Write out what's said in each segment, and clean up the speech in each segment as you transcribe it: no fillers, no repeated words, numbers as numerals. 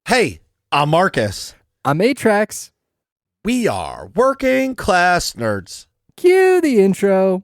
Hey, I'm Marcus. I'm Atrax. We are working class nerds. Cue the intro.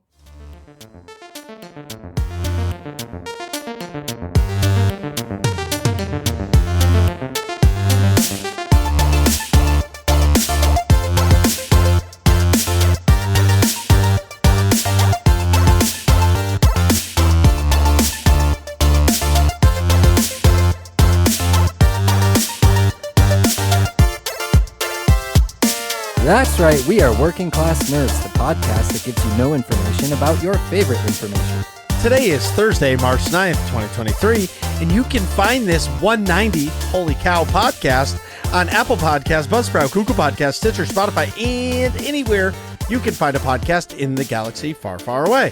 That's right, we are Working Class Nerds, the podcast that gives you no information about your favorite information. Today is Thursday, March 9th, 2023, and you can find this 190 Holy Cow podcast on Apple Podcasts, Buzzsprout, Google Podcasts, Stitcher, Spotify, and anywhere you can find a podcast in the galaxy far, far away.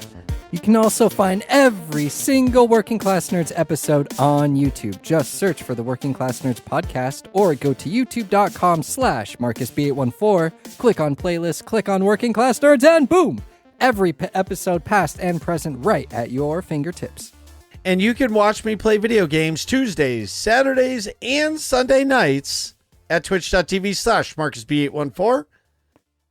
You can also find every single Working Class Nerds episode on YouTube. Just search for the Working Class Nerds podcast or go to youtube.com/MarcusB814, click on playlist, click on Working Class Nerds, and boom! Every episode past and present right at your fingertips. And you can watch me play video games Tuesdays, Saturdays, and Sunday nights at twitch.tv/MarcusB814.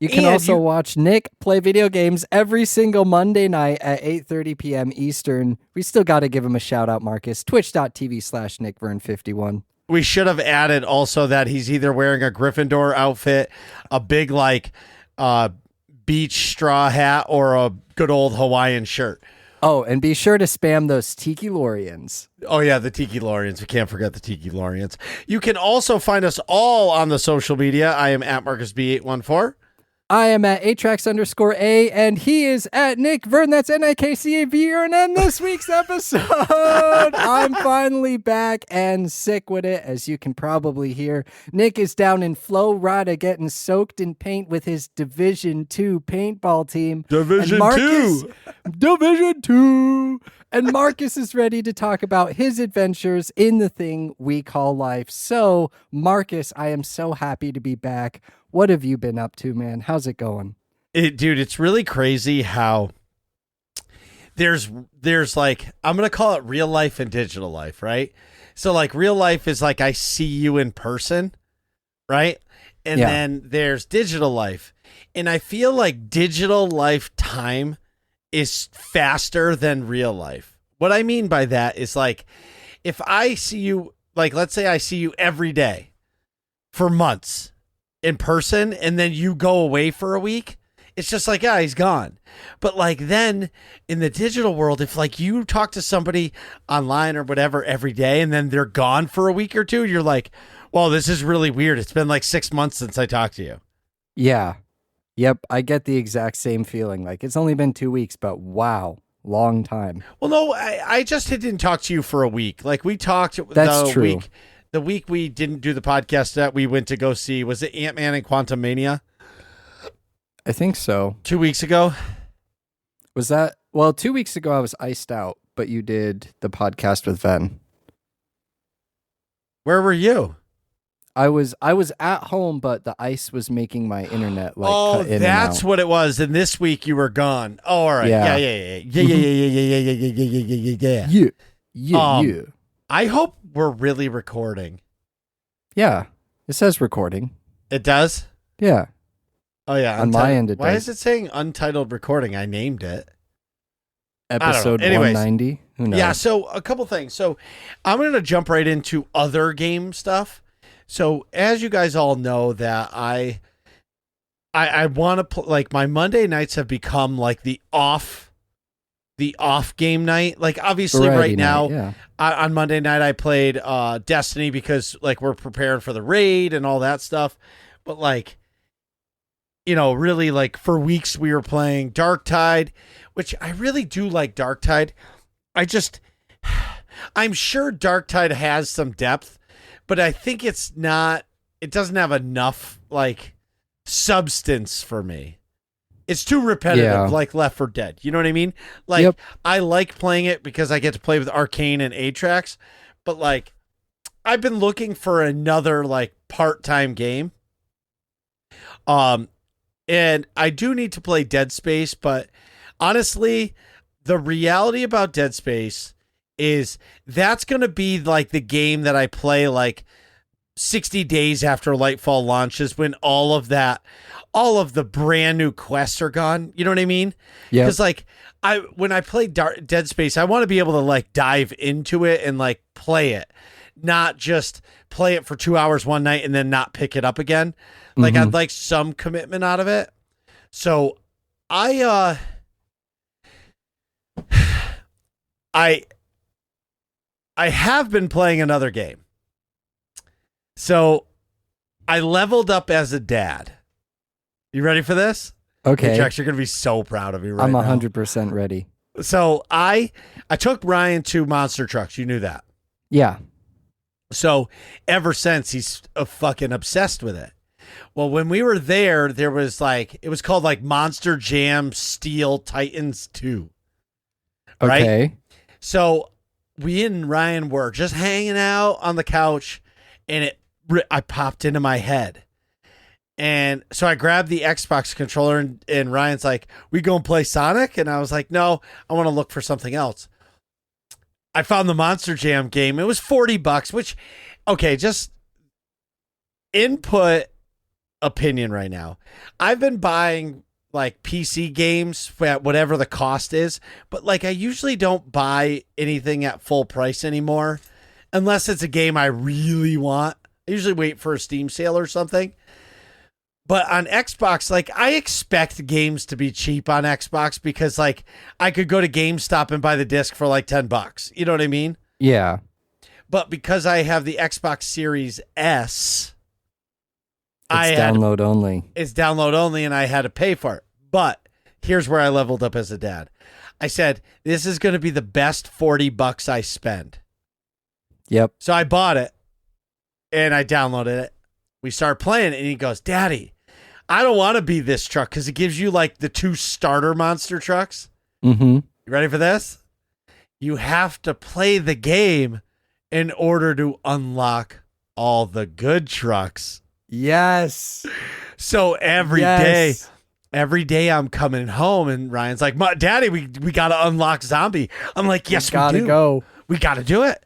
You can also watch Nick play video games every single Monday night at 8:30 p.m. Eastern. We still got to give him a shout out, Marcus. Twitch.tv/NickVern51. We should have added also that he's either wearing a Gryffindor outfit, a big beach straw hat, or a good old Hawaiian shirt. Oh, and be sure to spam those Tiki Lorians. Oh, yeah, the Tiki Lorians. We can't forget the Tiki Lorians. You can also find us all on the social media. I am at MarcusB814. I am at Atrax_A, and he is at Nick Vern. That's NIKCAVern. And this week's episode, I'm finally back and sick with it, as you can probably hear. Nick is down in Flo Rida getting soaked in paint with his Division 2 paintball team. Division 2! Division 2! And Marcus is ready to talk about his adventures in the thing we call life. So, Marcus, I am so happy to be back. What have you been up to, man? How's it going? Dude, it's really crazy how there's like, I'm going to call it real life and digital life, right? So like real life is like I see you in person, right? And then there's digital life. And I feel like digital life time is faster than real life. What I mean by that is like, if I see you, like, let's say I see you every day for months in person, and then you go away for a week, it's just like, he's gone. But like then in the digital world, if like you talk to somebody online or whatever every day and then they're gone for a week or two, you're like, well, this is really weird. It's been like 6 months since I talked to you. Yeah. Yep. I get the exact same feeling. Like it's only been 2 weeks, but wow. Long time. Well, no, I just didn't talk to you for a week. Like we talked That's true. The week we didn't do the podcast that we went to go see, was it Ant-Man and Quantumania? I think so. 2 weeks ago? Was that? Well, 2 weeks ago I was iced out, but you did the podcast with Ven. Where were you? I was at home, but the ice was making my internet cut in that's and out. what it was. And this week you were gone. Oh, all right. Yeah. Yeah. I hope we're really recording. Yeah. It says recording. It does? Yeah. Oh, yeah. On my end, it Why does. is it saying untitled recording? I named it. Episode 190. Who knows? Yeah, so a couple things. So I'm going to jump right into other game stuff. So as you guys all know that I want to like my Monday nights have become like the off game night. Like obviously Variety right now night, on Monday night I played Destiny because like we're preparing for the raid and all that stuff. But like, you know, really like for weeks we were playing Darktide, which I really do like Darktide. I'm sure Darktide has some depth, but I think it doesn't have enough like substance for me. It's too repetitive, like Left 4 Dead. You know what I mean? Like I like playing it because I get to play with Arcane and Atrax, but like I've been looking for another like part-time game. And I do need to play Dead Space, but honestly, the reality about Dead Space is that's going to be like the game that I play like 60 days after Lightfall launches when all of the brand new quests are gone. You know what I mean? Yeah. Because like when I play Dead Space, I want to be able to like dive into it and like play it, not just play it for 2 hours one night and then not pick it up again. Like I'd like some commitment out of it. So I have been playing another game. So I leveled up as a dad. You ready for this? Okay. Jax, you're going to be so proud of me right I'm now. 100% ready. So I took Ryan to Monster Trucks. You knew that. Yeah. So ever since, he's fucking obsessed with it. Well, when we were there, there was like, it was called like Monster Jam Steel Titans 2. Right? Okay. So we and Ryan were just hanging out on the couch, and I popped into my head. And so I grabbed the Xbox controller, and Ryan's like, we go and play Sonic? And I was like, no, I want to look for something else. I found the Monster Jam game. It was $40, which, okay, just input opinion right now. I've been buying like PC games at whatever the cost is, but like I usually don't buy anything at full price anymore unless it's a game I really want. I usually wait for a Steam sale or something. But on Xbox, like I expect games to be cheap on Xbox because like I could go to GameStop and buy the disc for like $10. You know what I mean? Yeah. But because I have the Xbox Series S, It's download only. It's download only, and I had to pay for it. But here's where I leveled up as a dad. I said, this is going to be the best $40 I spend. Yep. So I bought it, and I downloaded it. We started playing it, and he goes, Daddy, I don't want to be this truck because it gives you like the 2 starter monster trucks. Mm-hmm. You ready for this? You have to play the game in order to unlock all the good trucks. Yes. So every day I'm coming home and Ryan's like, Daddy, we got to unlock Zombie. I'm like, yes, we gotta do. Go. We got to do it.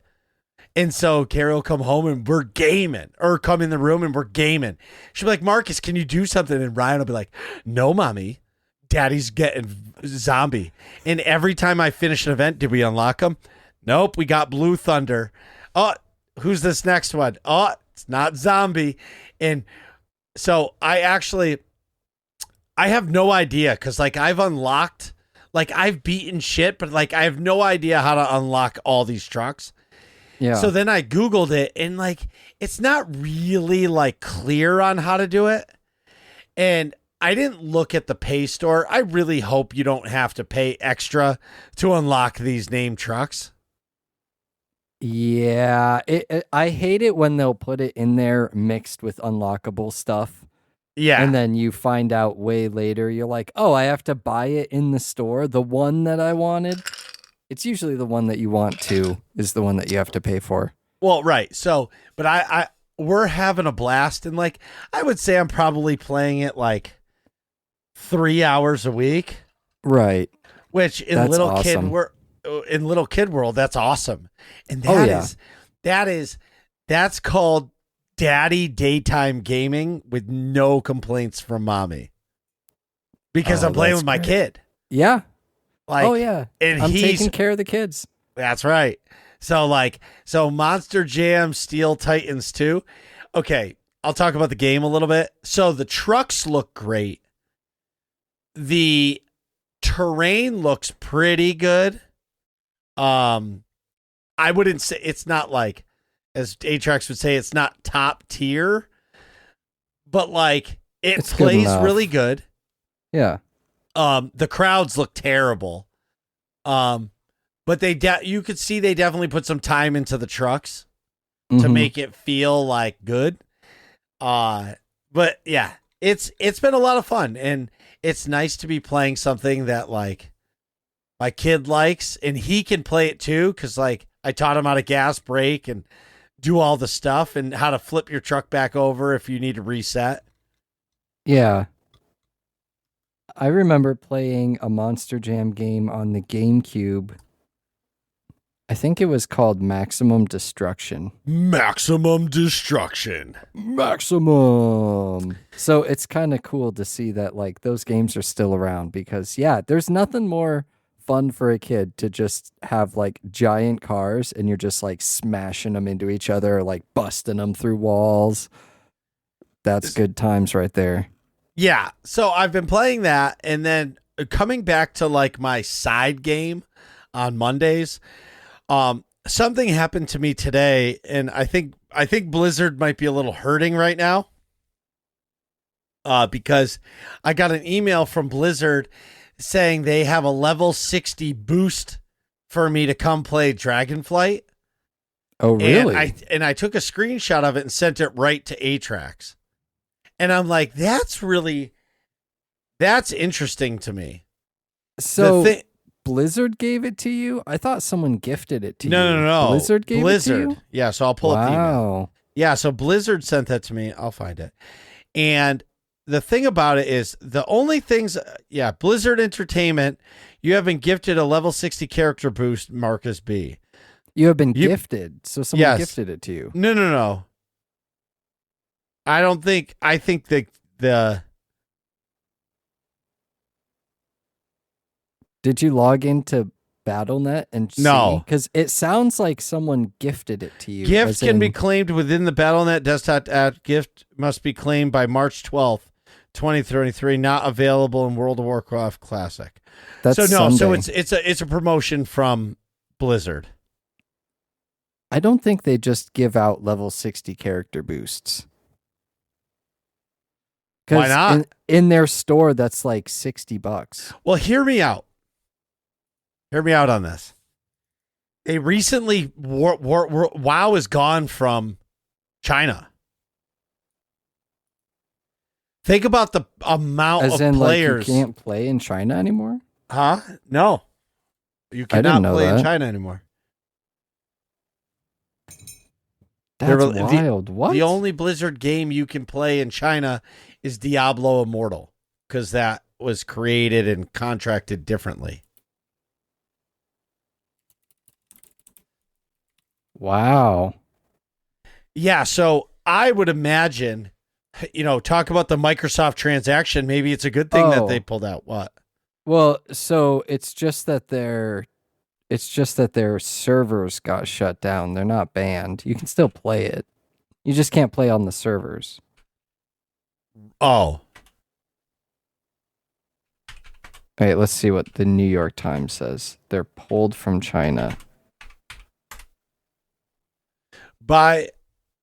And so Carrie will come home and we're gaming, or come in the room and we're gaming. She'll be like, Marcus, can you do something? And Ryan will be like, no, Mommy, Daddy's getting Zombie. And every time I finish an event, did we unlock them? Nope, we got Blue Thunder. Oh, who's this next one? Oh, it's not Zombie. And so I have no idea because like I've unlocked, like I've beaten shit, but like I have no idea how to unlock all these trucks. Yeah. So then I Googled it, and like it's not really like clear on how to do it. And I didn't look at the pay store. I really hope you don't have to pay extra to unlock these name trucks. Yeah. I hate it when they'll put it in there mixed with unlockable stuff. Yeah. And then you find out way later, you're like, oh, I have to buy it in the store. The one that I wanted. It's usually the one that you want to is the one that you have to pay for. Well, right. So, but we're having a blast, and like I would say I'm probably playing it like 3 hours a week. Right. Which in That's little awesome. in little kid world, that's awesome. And that's called daddy daytime gaming with no complaints from mommy. Because I'm playing with my kid. Yeah. Like, oh yeah. And I'm he's taking care of the kids. That's right. So Monster Jam Steel Titans 2. Okay, I'll talk about the game a little bit. So the trucks look great. The terrain looks pretty good. I wouldn't say it's not like, as Atrax would say, it's not top tier, but like it's plays really good. Yeah. The crowds look terrible. But you could see they definitely put some time into the trucks to make it feel like good. But yeah, it's been a lot of fun, and it's nice to be playing something that like my kid likes, and he can play it too. Cause like I taught him how to gas brake and do all the stuff and how to flip your truck back over if you need to reset. Yeah. I remember playing a Monster Jam game on the GameCube. I think it was called Maximum Destruction. Maximum Destruction. Maximum. So it's kind of cool to see that like those games are still around because there's nothing more fun for a kid to just have like giant cars and you're just like smashing them into each other or like busting them through walls. That's good times right there. Yeah. So I've been playing that and then coming back to like my side game on Mondays. Something happened to me today and I think Blizzard might be a little hurting right now. Because I got an email from Blizzard saying they have a level 60 boost for me to come play Dragonflight. Oh, really? And I took a screenshot of it and sent it right to Atrax. And I'm like, that's interesting to me. So Blizzard gave it to you? I thought someone gifted it to you. No. Blizzard gave it to you? Yeah, so I'll pull up the email. Wow. Yeah, so Blizzard sent that to me. I'll find it. And the thing about it is the only things, Blizzard Entertainment, you have been gifted a level 60 character boost, Marcus B. You have been gifted, so someone gifted it to you. No. I think the Did you log into BattleNet and see? No. Because it sounds like someone gifted it to you. Gift can be claimed within the BattleNet desktop app. Gift must be claimed by March 12th, 2033. Not available in World of Warcraft Classic. That's Sunday. So it's a promotion from Blizzard. I don't think they just give out level 60 character boosts. Why not? In their store, that's like $60. Well, hear me out. Hear me out on this. They recently, WoW is gone from China. Think about the amount of players. Like you can't play in China anymore? Huh? No. You cannot play in China anymore. That's wild. What? The only Blizzard game you can play in China is Diablo Immortal because that was created and contracted differently. Wow. Yeah, so I would imagine, talk about the Microsoft transaction. Maybe it's a good thing that they pulled out. What? Well, so it's just that their servers got shut down. They're not banned. You can still play it. You just can't play on the servers. Oh. All right, let's see what the New York Times says. They're pulled from China. Buy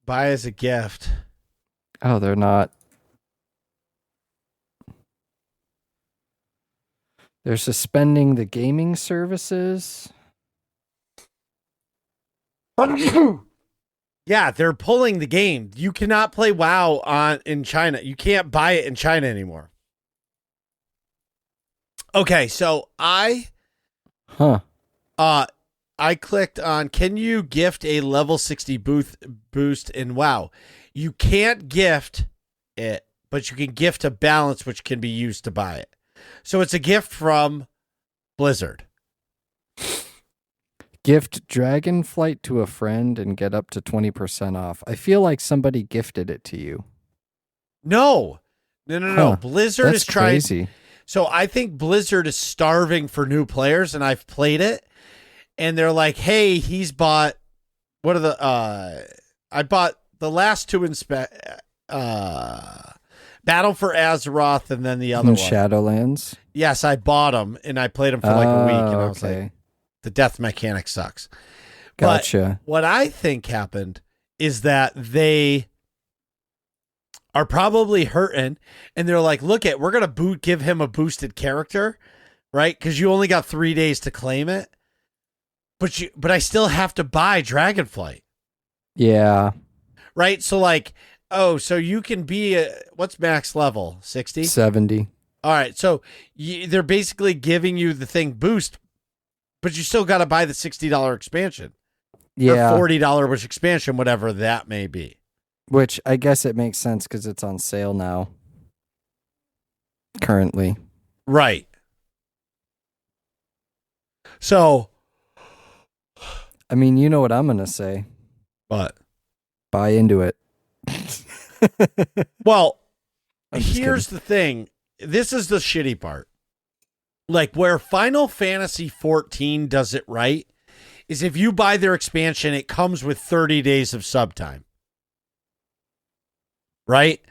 as a gift. Oh, they're not. They're suspending the gaming services. Yeah, they're pulling the game. You cannot play WoW in China. You can't buy it in China anymore. Okay, so I clicked on, can you gift a level 60 boost in WoW? You can't gift it, but you can gift a balance which can be used to buy it. So it's a gift from Blizzard. Gift Dragonflight to a friend and get up to 20% off. I feel like somebody gifted it to you. No. Blizzard is trying. Crazy. So I think Blizzard is starving for new players, and I've played it. And they're like, hey, he's bought, I bought the last two Battle for Azeroth and then the other one. Shadowlands? Yes, I bought them, and I played them for like a week, and I was like, the death mechanic sucks. Gotcha. But what I think happened is that they are probably hurting, and they're like, look we're going to give him a boosted character, right? Because you only got 3 days to claim it. But I still have to buy Dragonflight. Yeah. Right? So like, so you can be what's max level? 60? 70. All right. So they're basically giving you the thing boost, but you still got to buy the $60 expansion. Yeah. Or $40 expansion, whatever that may be. Which I guess it makes sense because it's on sale now. Currently. Right. So I mean, you know what I'm gonna say. But Buy into it. well, I'm just here's the thing. This is the shitty part. Like where Final Fantasy 14 does it right is if you buy their expansion, it comes with 30 days of sub time. Right?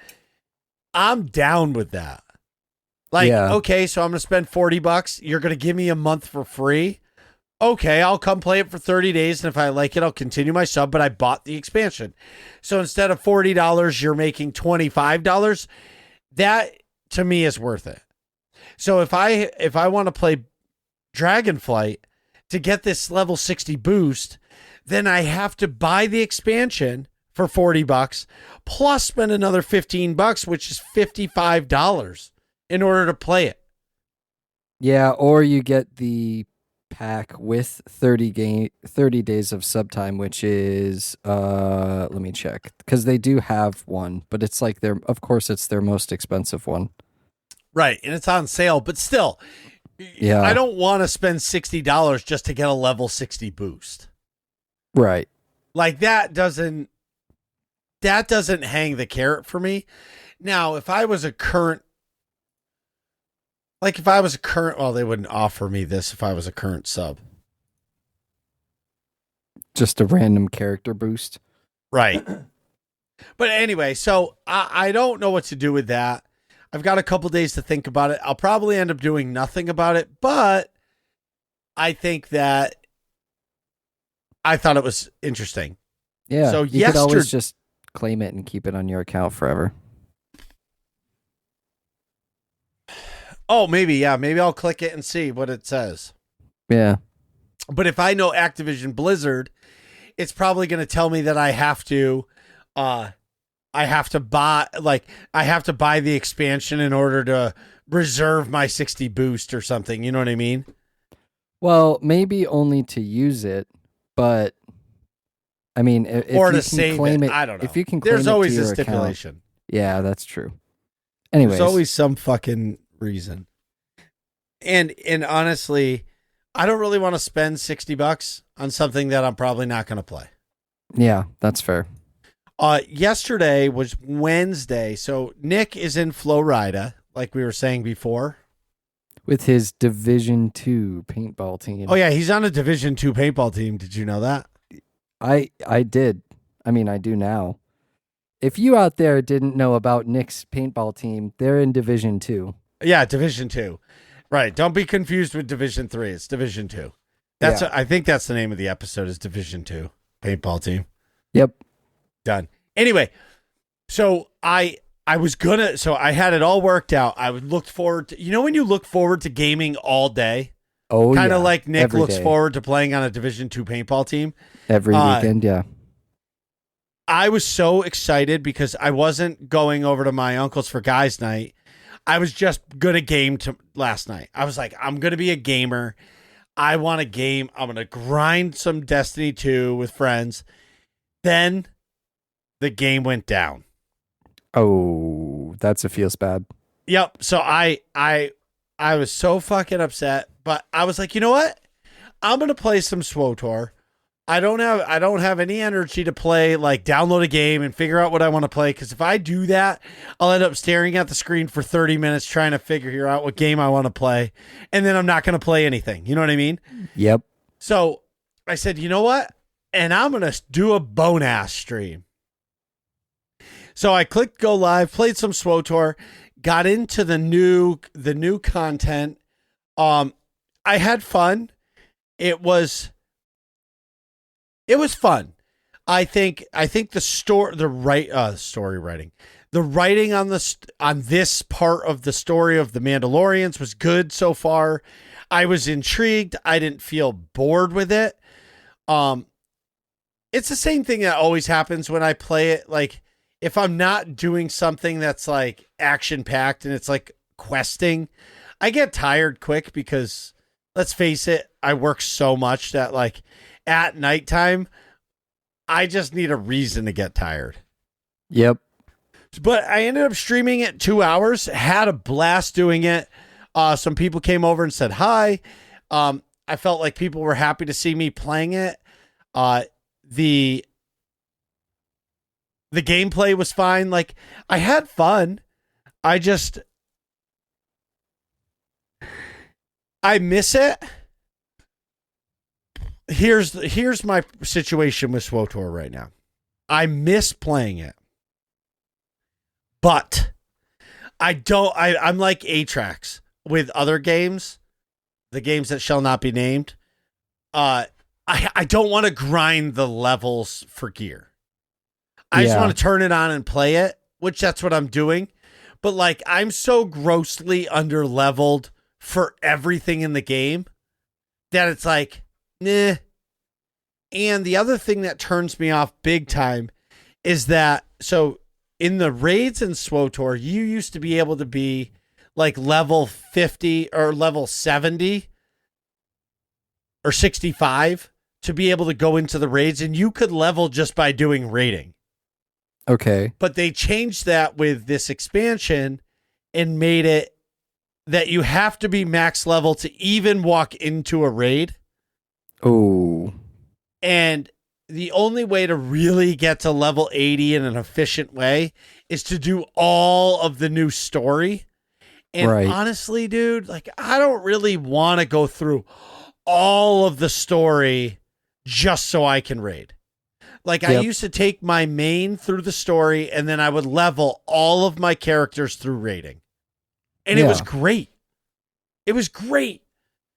I'm down with that. Like, okay, so I'm going to spend $40. You're going to give me a month for free. Okay, I'll come play it for 30 days. And if I like it, I'll continue my sub, but I bought the expansion. So instead of $40, you're making $25. That to me is worth it. So if I want to play Dragonflight to get this level 60 boost, then I have to buy the expansion for $40 plus spend another $15, which is $55 in order to play it. Yeah, or you get the pack with 30 days of sub time, which is let me check, because they do have one, but it's like of course it's their most expensive one. Right, and it's on sale, but still, yeah, I don't want to spend $60 just to get a level 60 boost. Right. Like that doesn't hang the carrot for me. Now, if I was a current, well, they wouldn't offer me this if I was a current sub. Just a random character boost. Right. But anyway, so I don't know what to do with that. I've got a couple days to think about it. I'll probably end up doing nothing about it, but I think that I thought it was interesting. Yeah. So you could always just claim it and keep it on your account forever. Oh, maybe. Yeah. Maybe I'll click it and see what it says. Yeah. But if I know Activision Blizzard, it's probably going to tell me that I have to buy the expansion in order to reserve my 60 boost or something. You know what I mean? Well, maybe only to use it, but I mean, if or you to can save claim it, I don't know. If you can claim there's it always to a your stipulation. Account, yeah, that's true. Anyways, there's always some fucking reason. And honestly, I don't really want to spend $60 on something that I'm probably not going to play. Yeah, that's fair. Yesterday was Wednesday, so Nick is in Flo Rida, like we were saying before, with his Division 2 paintball team. Oh yeah, he's on a Division 2 paintball team. Did you know that? I did. I mean, I do now. If you out there didn't know about Nick's paintball team, they're in Division 2. Yeah, Division 2. Right. Don't be confused with Division 3. It's Division 2. I think that's the name of the episode is Division 2 paintball team. Yep. Done. Anyway, so I had it all worked out. I would look forward to, when you look forward to gaming all day? Oh, kind of like Nick every looks day. forward to playing on a Division 2 paintball team. Every weekend, yeah. I was so excited because I wasn't going over to my uncle's for guys' night. I was just going to game last night. I was like, I'm going to be a gamer. I want to game. I'm going to grind some Destiny 2 with friends. Then the game went down. Oh, that's a feels bad. Yep. So I was so fucking upset, but I was like, you know what? I'm going to play some SWTOR. I don't have any energy to play, like download a game and figure out what I want to play. Cause if I do that, I'll end up staring at the screen for 30 minutes trying to figure out what game I want to play. And then I'm not going to play anything. You know what I mean? Yep. So I said, you know what? And I'm going to do a bone ass stream. So I clicked go live, played some SWTOR, got into the new content. I had fun. It was fun. I think the story writing, the writing on this part of the story of the Mandalorians was good so far. I was intrigued. I didn't feel bored with it. It's the same thing that always happens when I play it. Like if I'm not doing something that's like action packed and it's like questing, I get tired quick because let's face it, I work so much that like at nighttime, I just need a reason to get tired. Yep. But I ended up streaming it 2 hours, had a blast doing it. Some people came over and said hi. I felt like people were happy to see me playing it. Uh, the the gameplay was fine. Like I had fun. I just I miss it. Here's my situation with SWTOR right now. I miss playing it, but I don't. I'm like Atrax with other games, the games that shall not be named. I don't want to grind the levels for gear. I just want to turn it on and play it, which that's what I'm doing. But like, I'm so grossly under leveled for everything in the game that it's like, nah. And the other thing that turns me off big time is that, so in the raids in SWTOR, you used to be able to be like level 50 or level 70 or 65 to be able to go into the raids, and you could level just by doing raiding. Okay. But they changed that with this expansion and made it that you have to be max level to even walk into a raid. Oh. And the only way to really get to level 80 in an efficient way is to do all of the new story. And honestly, dude, like I don't really want to go through all of the story just so I can raid. Like I used to take my main through the story and then I would level all of my characters through raiding. And it was great. It was great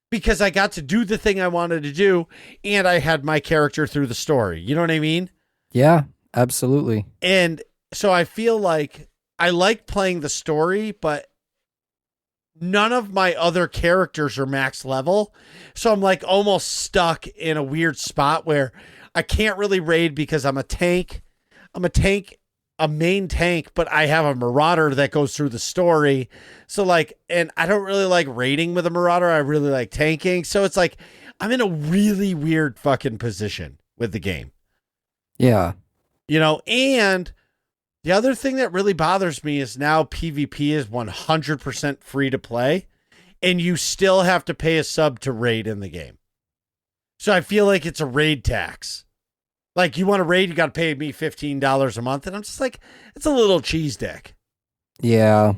because I got to do the thing I wanted to do and I had my character through the story. You know what I mean? Yeah, absolutely. And so I feel like I like playing the story, but none of my other characters are max level. So I'm like almost stuck in a weird spot where I can't really raid because I'm a tank. I'm a main tank, but I have a marauder that goes through the story. So like, and I don't really like raiding with a marauder. I really like tanking. So it's like, I'm in a really weird fucking position with the game. Yeah. You know, and the other thing that really bothers me is now PvP is 100% free to play and you still have to pay a sub to raid in the game. So I feel like it's a raid tax. Like you want to raid, you got to pay me $15 a month. And I'm just like, it's a little cheese dick. Yeah.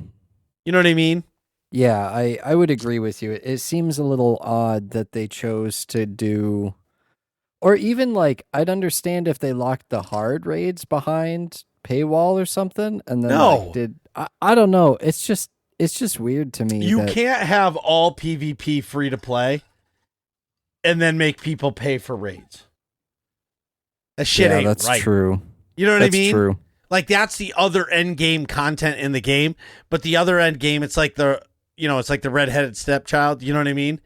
You know what I mean? Yeah, I would agree with you. It seems a little odd that they chose to do, or even like, I'd understand if they locked the hard raids behind paywall or something. And then I don't know. It's just weird to me. You can't have all PvP free to play and then make people pay for raids. That shit ain't that's right. True. You know what I mean? True. Like that's the other end game content in the game, but the other end game, it's like it's like the redheaded stepchild. You know what I mean?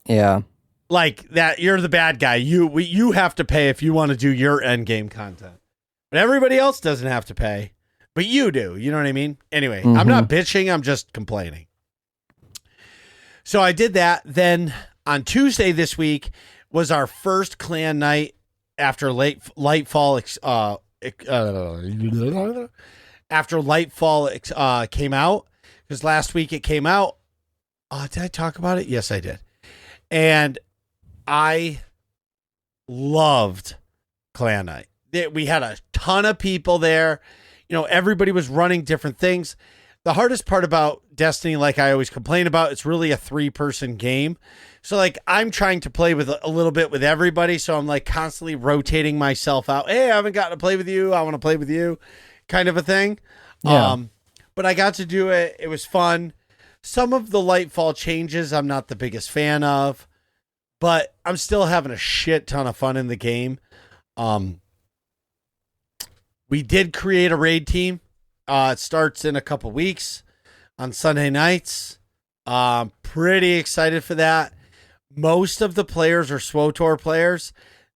Yeah. Like that, you're the bad guy. You have to pay if you want to do your end game content, but everybody else doesn't have to pay, but you do. You know what I mean? Anyway, I'm not bitching. I'm just complaining. So I did that. Then on Tuesday this week was our first clan night after Lightfall came out, because last week it came out. Did I talk about it? Yes, I did. And I loved clan night. We had a ton of people there. You know, everybody was running different things. The hardest part about Destiny, like I always complain about, it's really a 3-person game. So like I'm trying to play with a little bit with everybody. So I'm like constantly rotating myself out. Hey, I haven't gotten to play with you. I want to play with you, kind of a thing. Yeah. But I got to do it. It was fun. Some of the Lightfall changes I'm not the biggest fan of, but I'm still having a shit ton of fun in the game. We did create a raid team. It starts in a couple weeks on Sunday nights. Pretty excited for that. Most of the players are SWTOR players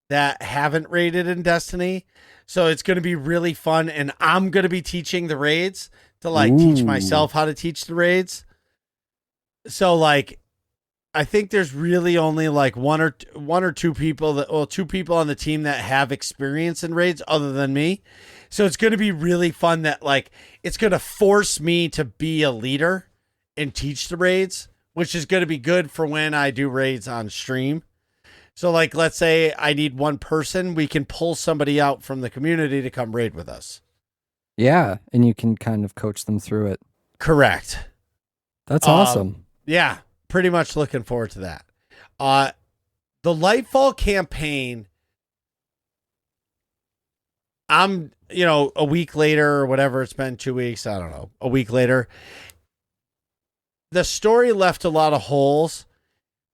that haven't raided in Destiny. So it's going to be really fun. And I'm going to be teaching the raids to like teach myself how to teach the raids. So like, I think there's really only like one or two people two people on the team that have experience in raids other than me. So it's going to be really fun that like, it's going to force me to be a leader and teach the raids, which is going to be good for when I do raids on stream. So like, let's say I need one person, we can pull somebody out from the community to come raid with us. Yeah, and you can kind of coach them through it. Correct. That's awesome. Yeah, pretty much looking forward to that. The Lightfall campaign, I'm, a week later or whatever, it's been 2 weeks, I don't know, a week later. The story left a lot of holes,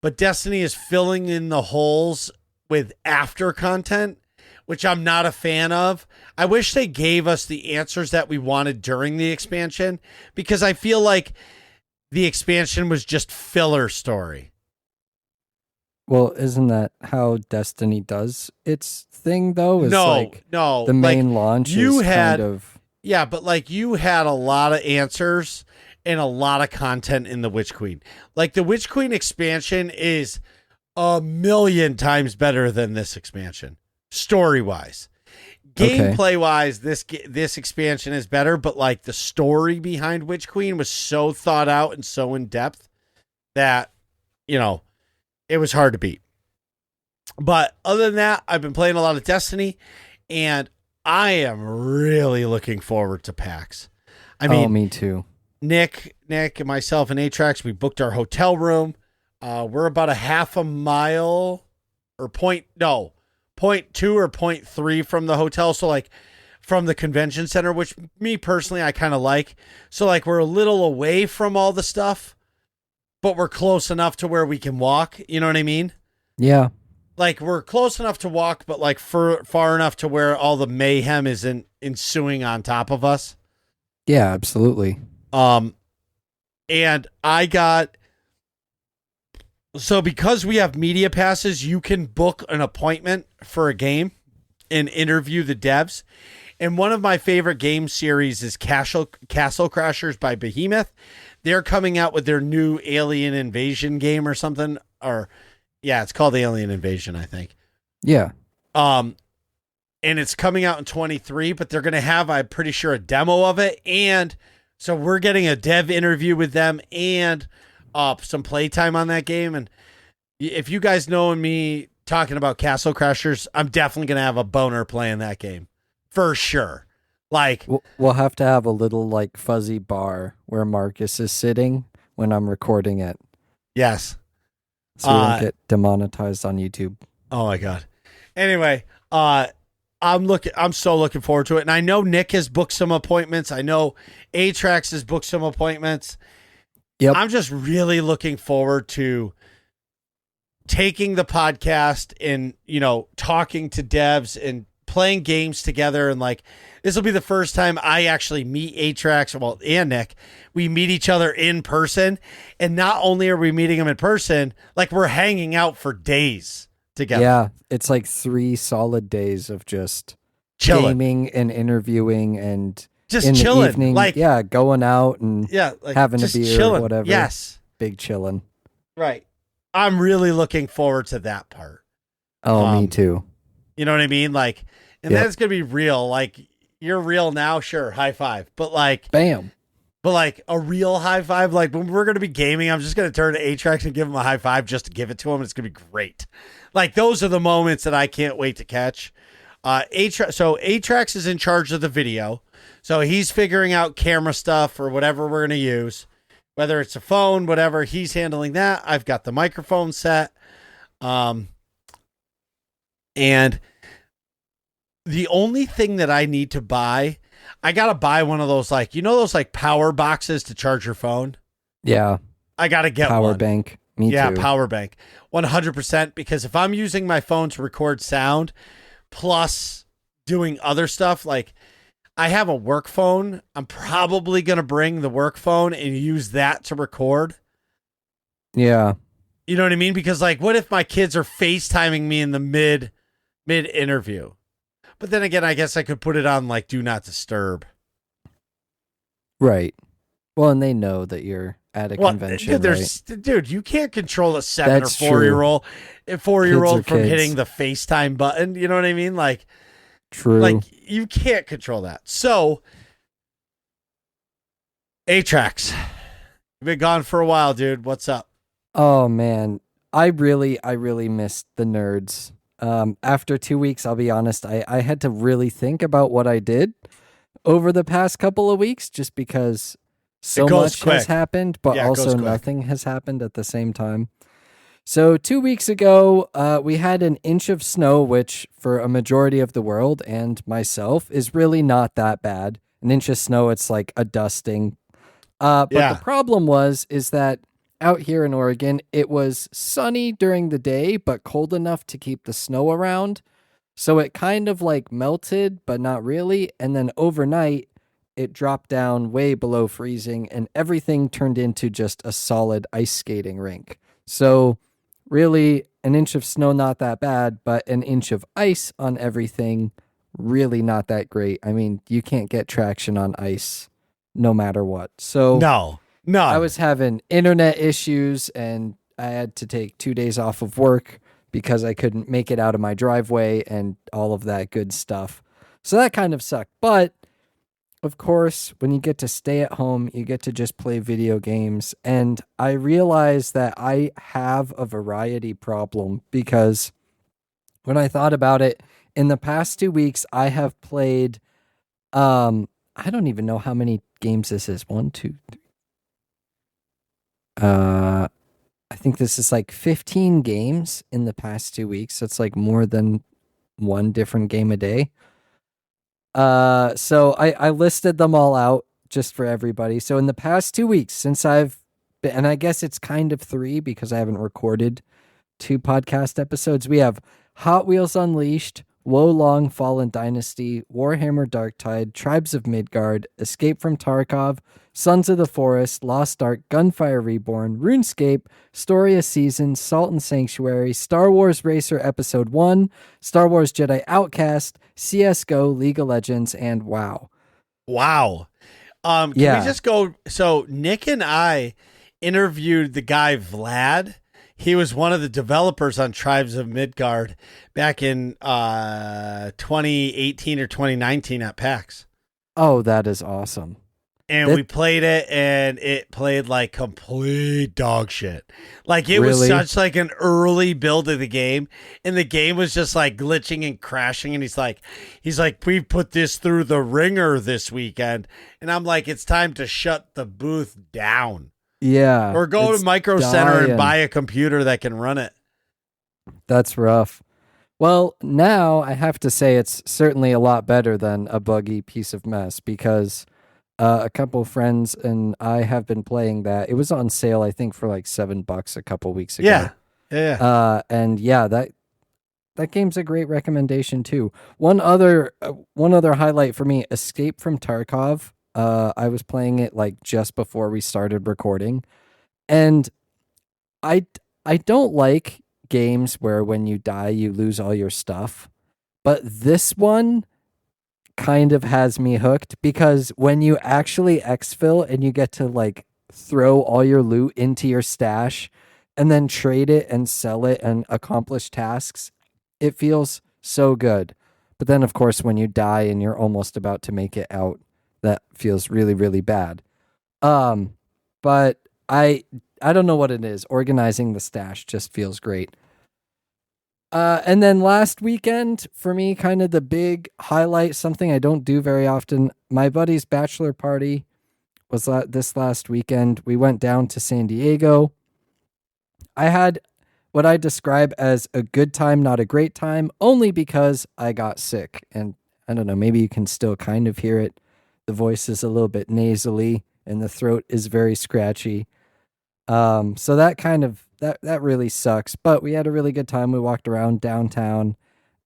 but Destiny is filling in the holes with after content, which I'm not a fan of. I wish they gave us the answers that we wanted during the expansion, because I feel like the expansion was just filler story. Well, isn't that how Destiny does its thing, though? Is No. The main launch you is had, kind of... Yeah, but like you had a lot of answers and a lot of content in the Witch Queen. Like the Witch Queen expansion is a million times better than this expansion, story-wise. Gameplay-wise, this expansion is better, but like the story behind Witch Queen was so thought out and so in depth that, it was hard to beat. But other than that, I've been playing a lot of Destiny, and I am really looking forward to PAX. I mean, me too. Nick, and myself, and Atrax, we booked our hotel room. We're about a half a mile or 0.2 or 0.3 from the hotel. So like from the convention center, which me personally, I kind of like. So like we're a little away from all the stuff, but we're close enough to where we can walk. You know what I mean? Yeah. Like we're close enough to walk, but like far enough to where all the mayhem isn't ensuing on top of us. Yeah, absolutely. And I got, so because we have media passes, you can book an appointment for a game and interview the devs. And one of my favorite game series is Castle Crashers by Behemoth. They're coming out with their new Alien Invasion game or something, it's called Alien Invasion, I think. Yeah. And it's coming out in 23, but they're going to have, I'm pretty sure, a demo of it. And so we're getting a dev interview with them and some playtime on that game. And if you guys know me talking about Castle Crashers, I'm definitely going to have a boner playing that game for sure. Like we'll have to have a little like fuzzy bar where Marcus is sitting when I'm recording it. Yes. So we don't get demonetized on YouTube. Oh my God. Anyway, I'm so looking forward to it. And I know Nick has booked some appointments. I know Atrax has booked some appointments. Yep. I'm just really looking forward to taking the podcast and, talking to devs and playing games together. And like, this will be the first time I actually meet Atrax, and Nick. We meet each other in person. And not only are we meeting them in person, like we're hanging out for days together. Yeah. It's like 3 solid days of just chilling, gaming and interviewing and just in chilling. The evening, like, going out and having a beer chilling. or whatever. Yes. Big chilling. Right. I'm really looking forward to that part. Oh, me too. You know what I mean? Like, and then it's going to be real. Like, you're real now, sure, high five. But like, bam. But like a real high five, like when we're going to be gaming, I'm just going to turn to Atrax and give him a high five just to give it to him. It's going to be great. Like those are the moments that I can't wait to catch. Atrax is in charge of the video. So he's figuring out camera stuff or whatever we're going to use, whether it's a phone, whatever, he's handling that. I've got the microphone set. And the only thing that I need to buy, I got to buy one of those, like, those like power boxes to charge your phone. Yeah. I got to get power one. Bank. Me too. Yeah, power bank. 100%. Because if I'm using my phone to record sound plus doing other stuff, like I have a work phone, I'm probably going to bring the work phone and use that to record. Yeah. You know what I mean? Because like, what if my kids are FaceTiming me in the mid interview? But then again, I guess I could put it on like do not disturb. Right. Well, and they know that you're at a convention. Dude, you can't control a 7 That's or 4-year-old, from kids. hitting the FaceTime button. You know what I mean? Like, true. Like you can't control that. So, Atrax, you've been gone for a while, dude. What's up? Oh man, I really missed the nerds. After 2 weeks, I'll be honest, I had to really think about what I did over the past couple of weeks just because so goes much has quick. happened, but Yeah, it goes also quick. nothing has happened at the same time. So 2 weeks ago, we had an inch of snow, which for a majority of the world and myself is really not that bad. An inch of snow, it's like a dusting. But the Yeah. problem is that out here in Oregon, it was sunny during the day, but cold enough to keep the snow around. So it kind of like melted, but not really. And then overnight, it dropped down way below freezing and everything turned into just a solid ice skating rink. So really, an inch of snow, not that bad, but an inch of ice on everything, really not that great. I mean, you can't get traction on ice no matter what. So No. I None. was having internet issues and I had to take 2 days off of work because I couldn't make it out of my driveway and all of that good stuff. So that kind of sucked. But of course, when you get to stay at home, you get to just play video games. And I realized that I have a variety problem because when I thought about it, in the past 2 weeks, I have played, I don't even know how many games this is. One, two, three. I think this is like 15 games in the past 2 weeks. That's like more than one different game a day. So I listed them all out just for everybody. So in the past 2 weeks, since I've been, and I guess it's kind of three because I haven't recorded 2 podcast episodes, we have Hot Wheels Unleashed, Wolong Fallen Dynasty, Warhammer Darktide, Tribes of Midgard, Escape from Tarkov, Sons of the Forest, Lost Ark, Gunfire Reborn, RuneScape, Story of Seasons, Salt and Sanctuary, Star Wars Racer Episode 1, Star Wars Jedi Outcast, CSGO, League of Legends, and WoW. Wow. Can Yeah. we just go? So Nick and I interviewed the guy Vlad. He was one of the developers on Tribes of Midgard back in 2018 or 2019 at PAX. Oh, that is awesome. And we played it, and it played like complete dog shit. Like it was Really? such like an early build of the game, and the game was just like glitching and crashing. And he's like, we put this through the ringer this weekend, and I'm like, it's time to shut the booth down, Yeah. or go it's to Micro Center and dying. buy a computer that can run it. That's rough. Well, now I have to say it's certainly a lot better than a buggy piece of mess because a couple of friends and I have been playing that. It was on sale, I think, for like $7 a couple weeks ago. Yeah. And yeah, that game's a great recommendation too. One other highlight for me: Escape from Tarkov. I was playing it like just before we started recording, and I don't like games where when you die you lose all your stuff, but this one kind of has me hooked because when you actually exfil and you get to like throw all your loot into your stash and then trade it and sell it and accomplish tasks, it feels so good. But then of course when you die and you're almost about to make it out, that feels really, really bad. But I don't know what it is. Organizing the stash just feels great. And then last weekend, for me, kind of the big highlight, something I don't do very often. My buddy's bachelor party was this last weekend. We went down to San Diego. I had what I describe as a good time, not a great time, only because I got sick. And I don't know, maybe you can still kind of hear it. The voice is a little bit nasally and the throat is very scratchy. So that kind of that really sucks, but we had a really good time. We walked around downtown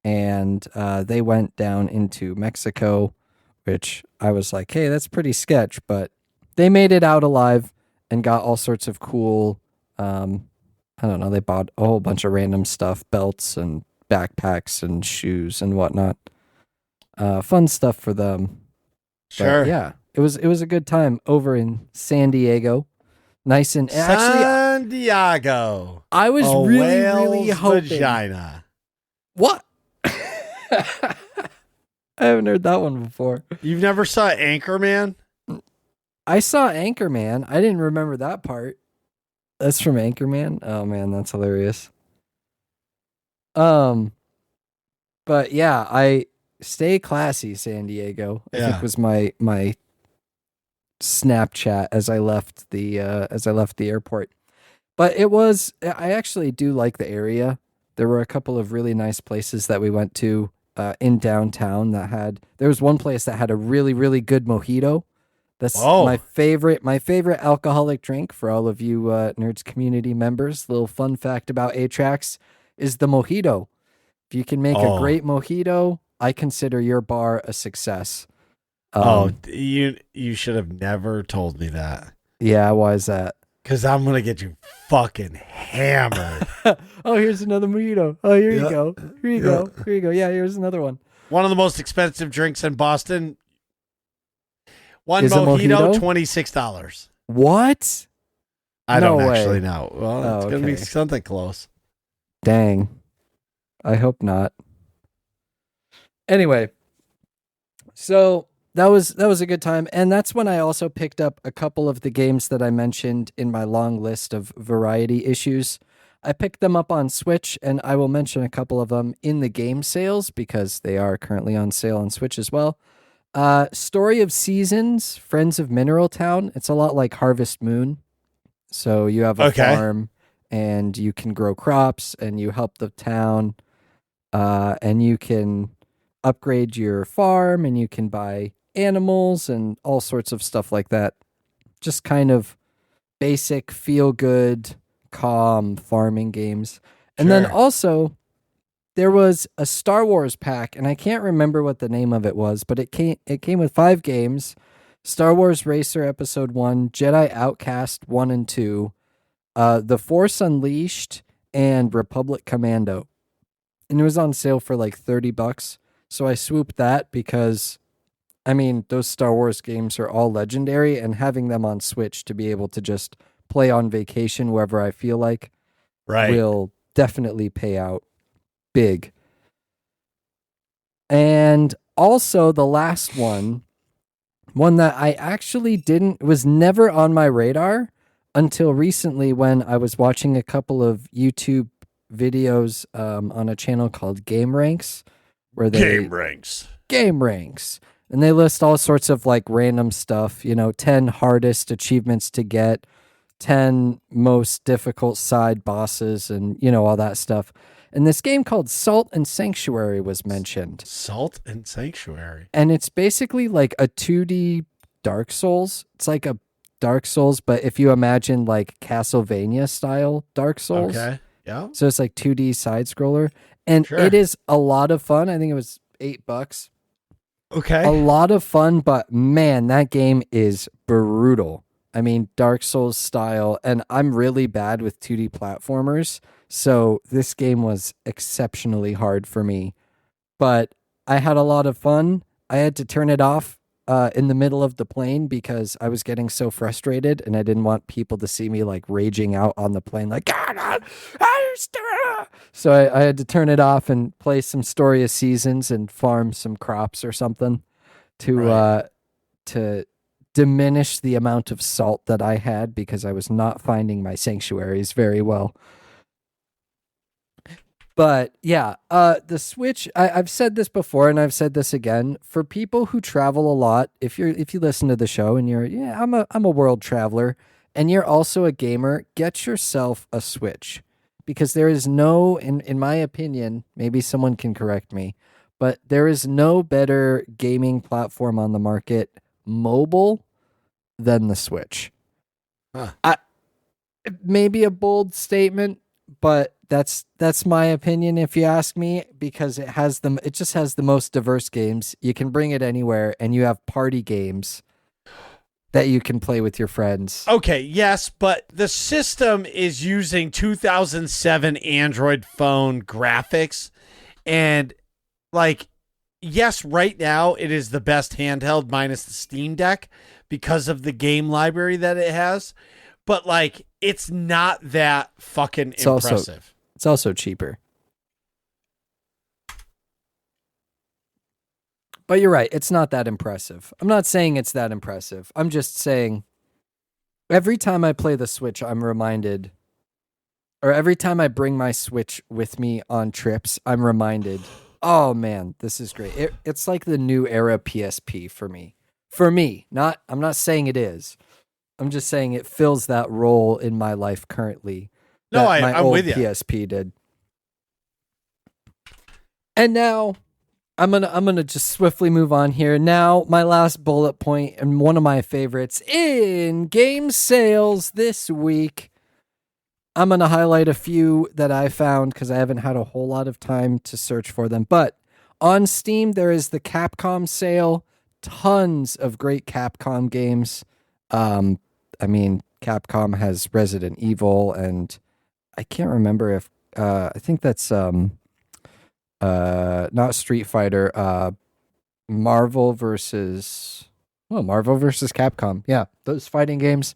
and they went down into Mexico, which I was like, hey, that's pretty sketch, but they made it out alive and got all sorts of cool, I don't know, they bought a whole bunch of random stuff, belts and backpacks and shoes and whatnot. Fun stuff for them. Sure. But yeah, it was a good time over in San Diego. Nice and actually, San Diego. I was A really whale's hoping. vagina. What? I haven't heard that one before. You've never saw Anchorman? I saw Anchorman. I didn't remember that part. That's from Anchorman. Oh man, that's hilarious. Um, but yeah, I stay classy, San Diego. I think Yeah. was my Snapchat as I left the airport. But it was I actually do like the area. There were a couple of really nice places that we went to in downtown that had there was one place that had a really really good mojito. That's Oh. my favorite alcoholic drink for all of you Nerds community members. Little fun fact about Atrax is the mojito. If you can make a Oh. great mojito, I consider your bar a success. Oh, Um, you should have never told me that. yeah, why is that? Cause I'm gonna get you fucking hammered. Oh, here's another mojito. Oh, here you Yeah. go. Here you Yeah. go. Here you go. Yeah, here's another one. One of the most expensive drinks in Boston. One Is a mojito, mojito? $26. What? I No don't way. actually know. Well, Oh, it's gonna be okay. something close. Dang. I hope not. Anyway, so that was a good time, and that's when I also picked up a couple of the games that I mentioned in my long list of variety issues. I picked them up on Switch, and I will mention a couple of them in the game sales because they are currently on sale on Switch as well. Story of Seasons, Friends of Mineral Town. It's a lot like Harvest Moon. So you have a Okay. farm and you can grow crops and you help the town, and you can upgrade your farm and you can buy animals and all sorts of stuff like that. Just kind of basic, feel good, calm farming games. And then Sure. also, there was a Star Wars pack, and I can't remember what the name of it was, but it came with 5 games: Star Wars Racer Episode 1, Jedi Outcast 1 and 2, The Force Unleashed, and Republic Commando. And it was on sale for like $30. So I swooped that because I mean, those Star Wars games are all legendary, and having them on Switch to be able to just play on vacation wherever I feel like Right. will definitely pay out big. And also the last one that I actually didn't was never on my radar until recently when I was watching a couple of YouTube videos on a channel called Game Ranks, where they Game ranks. game ranks and they list all sorts of like random stuff, 10 hardest achievements to get, 10 most difficult side bosses, and all that stuff. And this game called Salt and Sanctuary was mentioned. Salt and Sanctuary. And it's basically like a 2D Dark Souls. It's like a Dark Souls, but if you imagine like Castlevania style Dark Souls. Okay. Yeah. So it's like 2D side scroller. And Sure. it is a lot of fun. I think it was $8. A Okay. lot of fun, but man, that game is brutal. I mean, Dark Souls style, and I'm really bad with 2D platformers, so this game was exceptionally hard for me. But I had a lot of fun. I had to turn it off in the middle of the plane because I was getting so frustrated, and I didn't want people to see me like raging out on the plane, like, "God, so I had to turn it off and play some Story of Seasons and farm some crops or something to Right. to diminish the amount of salt that I had because I was not finding my sanctuaries very well. But yeah, the Switch. I've said this before, and I've said this again. For people who travel a lot, if you listen to the show and I'm a world traveler, and you're also a gamer, get yourself a Switch, because there is no, in my opinion, maybe someone can correct me, but there is no better gaming platform on the market, mobile, than the Switch. Huh. Maybe a bold statement, but that's my opinion if you ask me, because it just has the most diverse games. You can bring it anywhere, and you have party games that you can play with your friends. Okay, yes, but the system is using 2007 Android phone graphics, and like, yes, right now it is the best handheld minus the Steam Deck because of the game library that it has, but like, it's not that fucking It's also impressive. it's also cheaper. But you're right, it's not that impressive. I'm not saying it's that impressive. I'm just saying Every time I play the Switch, I'm reminded, or every time I bring my Switch with me on trips, I'm reminded, oh man, this is great. It's like the new era PSP for me. For me, I'm not saying it is. I'm just saying it fills that role in my life currently No, that my I'm old with you. PSP did. And now I'm gonna just swiftly move on here. Now, my last bullet point and one of my favorites in game sales this week. I'm gonna highlight a few that I found because I haven't had a whole lot of time to search for them. But on Steam, there is the Capcom sale. Tons of great Capcom games. I mean, Capcom has Resident Evil, and I can't remember if I think that's not Street Fighter, Marvel versus Capcom. Yeah, those fighting games.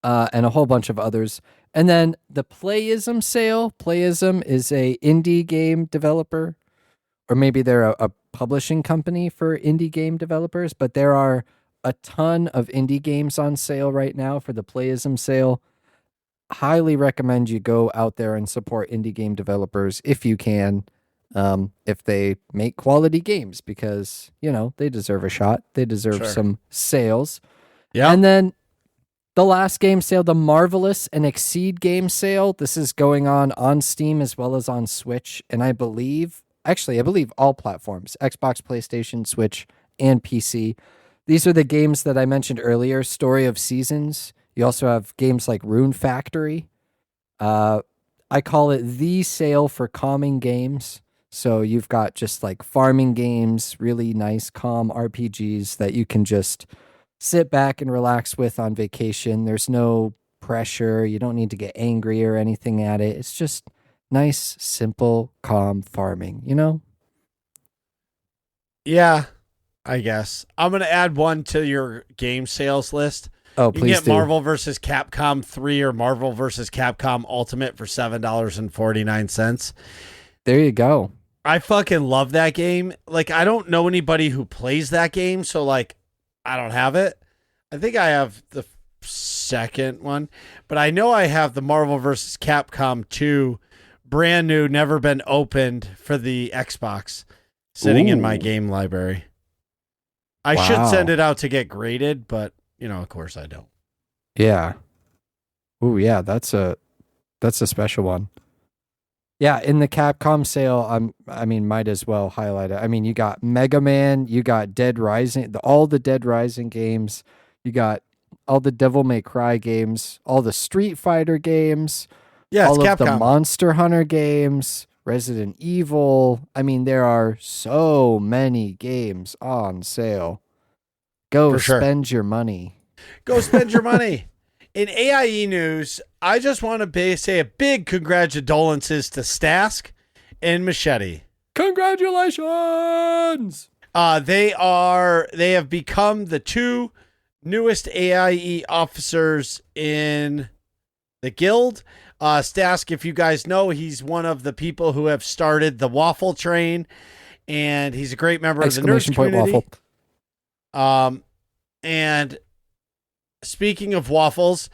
And a whole bunch of others. And then the Playism sale. Playism is a indie game developer, or maybe they're a publishing company for indie game developers, but there are a ton of indie games on sale right now for the Playism sale. Highly recommend you go out there and support indie game developers if you can, if they make quality games, because, you know, they deserve a shot. They deserve some sales. Yeah. And then the last game sale, the Marvelous and Exceed game sale. This is going on Steam as well as on Switch. And I believe all platforms, Xbox, PlayStation, Switch, and PC. These are the games that I mentioned earlier, Story of Seasons. You also have games like Rune Factory. I call it the sale for calming games. So you've got just like farming games, really nice, calm RPGs that you can just sit back and relax with on vacation. There's no pressure. You don't need to get angry or anything at it. It's just nice, simple, calm farming, you know? Yeah, I guess. I'm going to add one to your game sales list. Oh, you please get do. Marvel vs. Capcom 3 or Marvel vs. Capcom Ultimate for $7.49. There you go. I fucking love that game. Like, I don't know anybody who plays that game, so, like, I don't have it. I think I have the second one, but I know I have the Marvel vs. Capcom 2, brand new, never been opened for the Xbox, sitting in my game library. I should send it out to get graded, but, you know, of course I don't. Yeah. Ooh, yeah, that's a special one. Yeah, in the Capcom sale, I mean, might as well highlight it. I mean, you got Mega Man, you got Dead Rising, all the Dead Rising games, you got all the Devil May Cry games, all the Street Fighter games, all of the Monster Hunter games, Resident Evil. I mean, there are so many games on sale. Go spend your money. Go spend your money. In AIE news, I just want to say a big congratulations to Stask and Machete. Congratulations! They have become the two newest AIE officers in the guild. Stask, if you guys know, he's one of the people who have started the Waffle Train, and he's a great member of the nurse community. Waffle. And speaking of waffles,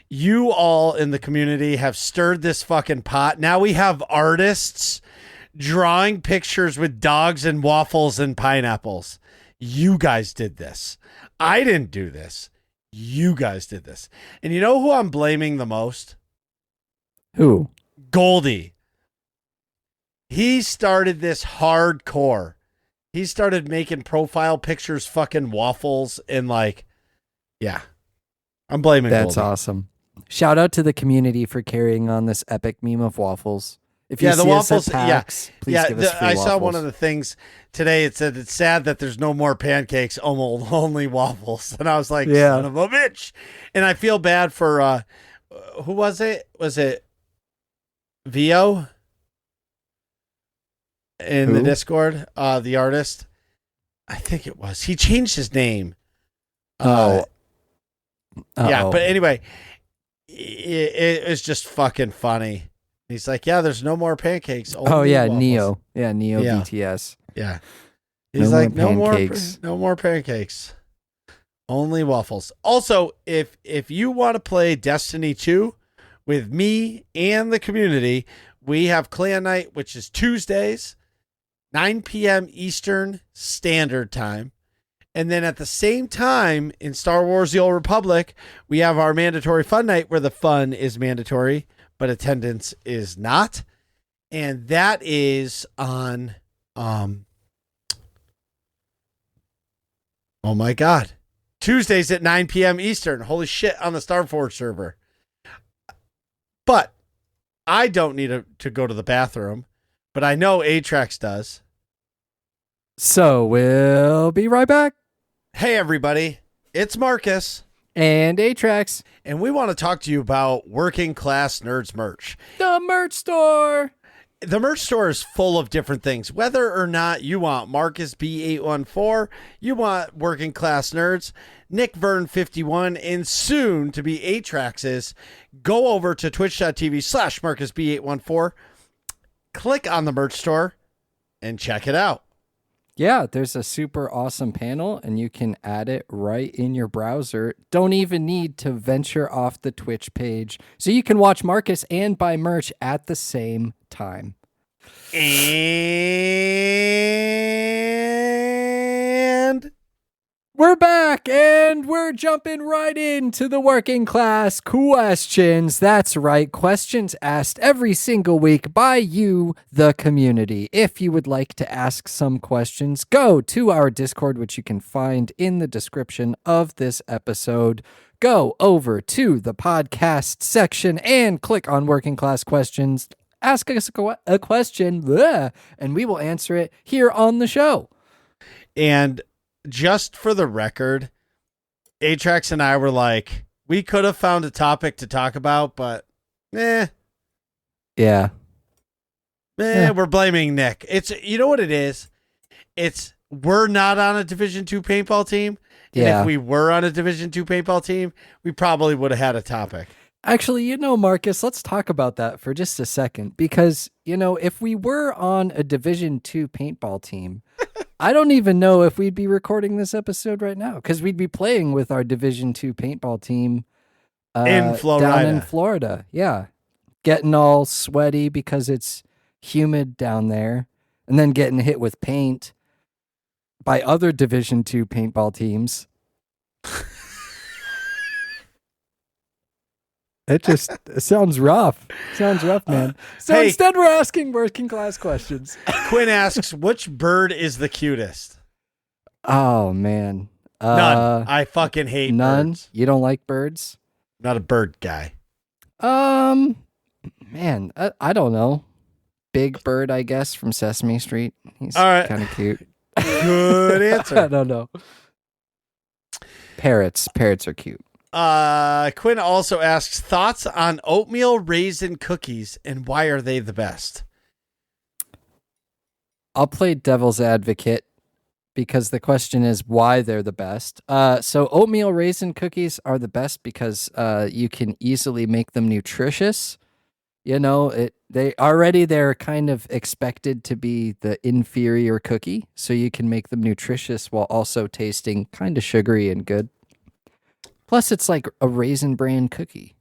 you all in the community have stirred this fucking pot. Now we have artists drawing pictures with dogs and waffles and pineapples. You guys did this. I didn't do this. You guys did this. And you know who I'm blaming the most? Who? Goldie. He started this hardcore. He started making profile pictures, fucking waffles, and like, yeah. I'm blaming That's Goldie. Awesome. Shout out to the community for carrying on this epic meme of waffles. If you see the waffles, us at PAX, please give us free I waffles. saw one of the things today. It said it's sad that there's no more pancakes, only waffles. And I was like, son of a bitch. And I feel bad for who was it? Was it Vio in the Discord? The artist, I think it was. He changed his name. Yeah, but anyway, it was just fucking funny. He's like, yeah, there's no more pancakes. Only waffles. Neo. Yeah, Neo BTS. Yeah. He's like, no more pancakes. Only waffles. Also, if you want to play Destiny 2 with me and the community, we have Clan Night, which is Tuesdays, 9 p.m. Eastern Standard Time. And then at the same time in Star Wars The Old Republic, we have our mandatory fun night where the fun is mandatory, but attendance is not. And that is on oh my God. Tuesdays at 9 p.m. Eastern. Holy shit, on the Starforge server. But I don't need to go to the bathroom, but I know Atrax does. So we'll be right back. Hey, everybody. It's Marcus. And Atrax. And we want to talk to you about Working Class Nerds merch. The merch store. The merch store is full of different things. Whether or not you want Marcus B814, you want Working Class Nerds, Nick Vern 51, and soon to be Atrax's, go over to twitch.tv/Marcus B814, click on the merch store, and check it out. Yeah, there's a super awesome panel, and you can add it right in your browser. Don't even need to venture off the Twitch page. So you can watch Marcus and buy merch at the same time. And we're back, and we're jumping right into the working class questions. That's right, questions asked every single week by you, the community. If you would like to ask some questions, go to our Discord, which you can find in the description of this episode. Go over to the podcast section and click on Working Class Questions. Ask us a question, and we will answer it here on the show. And just for the record, Atrax and I were like, we could have found a topic to talk about, but Yeah. We're blaming Nick. It's, you know what it is? It's, we're not on a Division 2 paintball team. And if we were on a Division 2 paintball team, we probably would have had a topic. Actually, Marcus, let's talk about that for just a second, because, if we were on a Division 2 paintball team, I don't even know if we'd be recording this episode right now, because we'd be playing with our Division 2 paintball team in Flo Rida. Down in Florida. Yeah. Getting all sweaty because it's humid down there, and then getting hit with paint by other Division 2 paintball teams. It sounds rough. Sounds rough, man. So instead, we're asking working class questions. Quinn asks, which bird is the cutest? Oh, man. None. I fucking hate birds. You don't like birds? Not a bird guy. Man, I don't know. Big Bird, I guess, from Sesame Street. He's kind of cute. Good answer. I don't know. Parrots are cute. Quinn also asks, thoughts on oatmeal raisin cookies and why are they the best? I'll play devil's advocate because the question is why they're the best. So oatmeal raisin cookies are the best because you can easily make them nutritious. They're kind of expected to be the inferior cookie, so you can make them nutritious while also tasting kind of sugary and good. Plus, it's like a Raisin Bran cookie.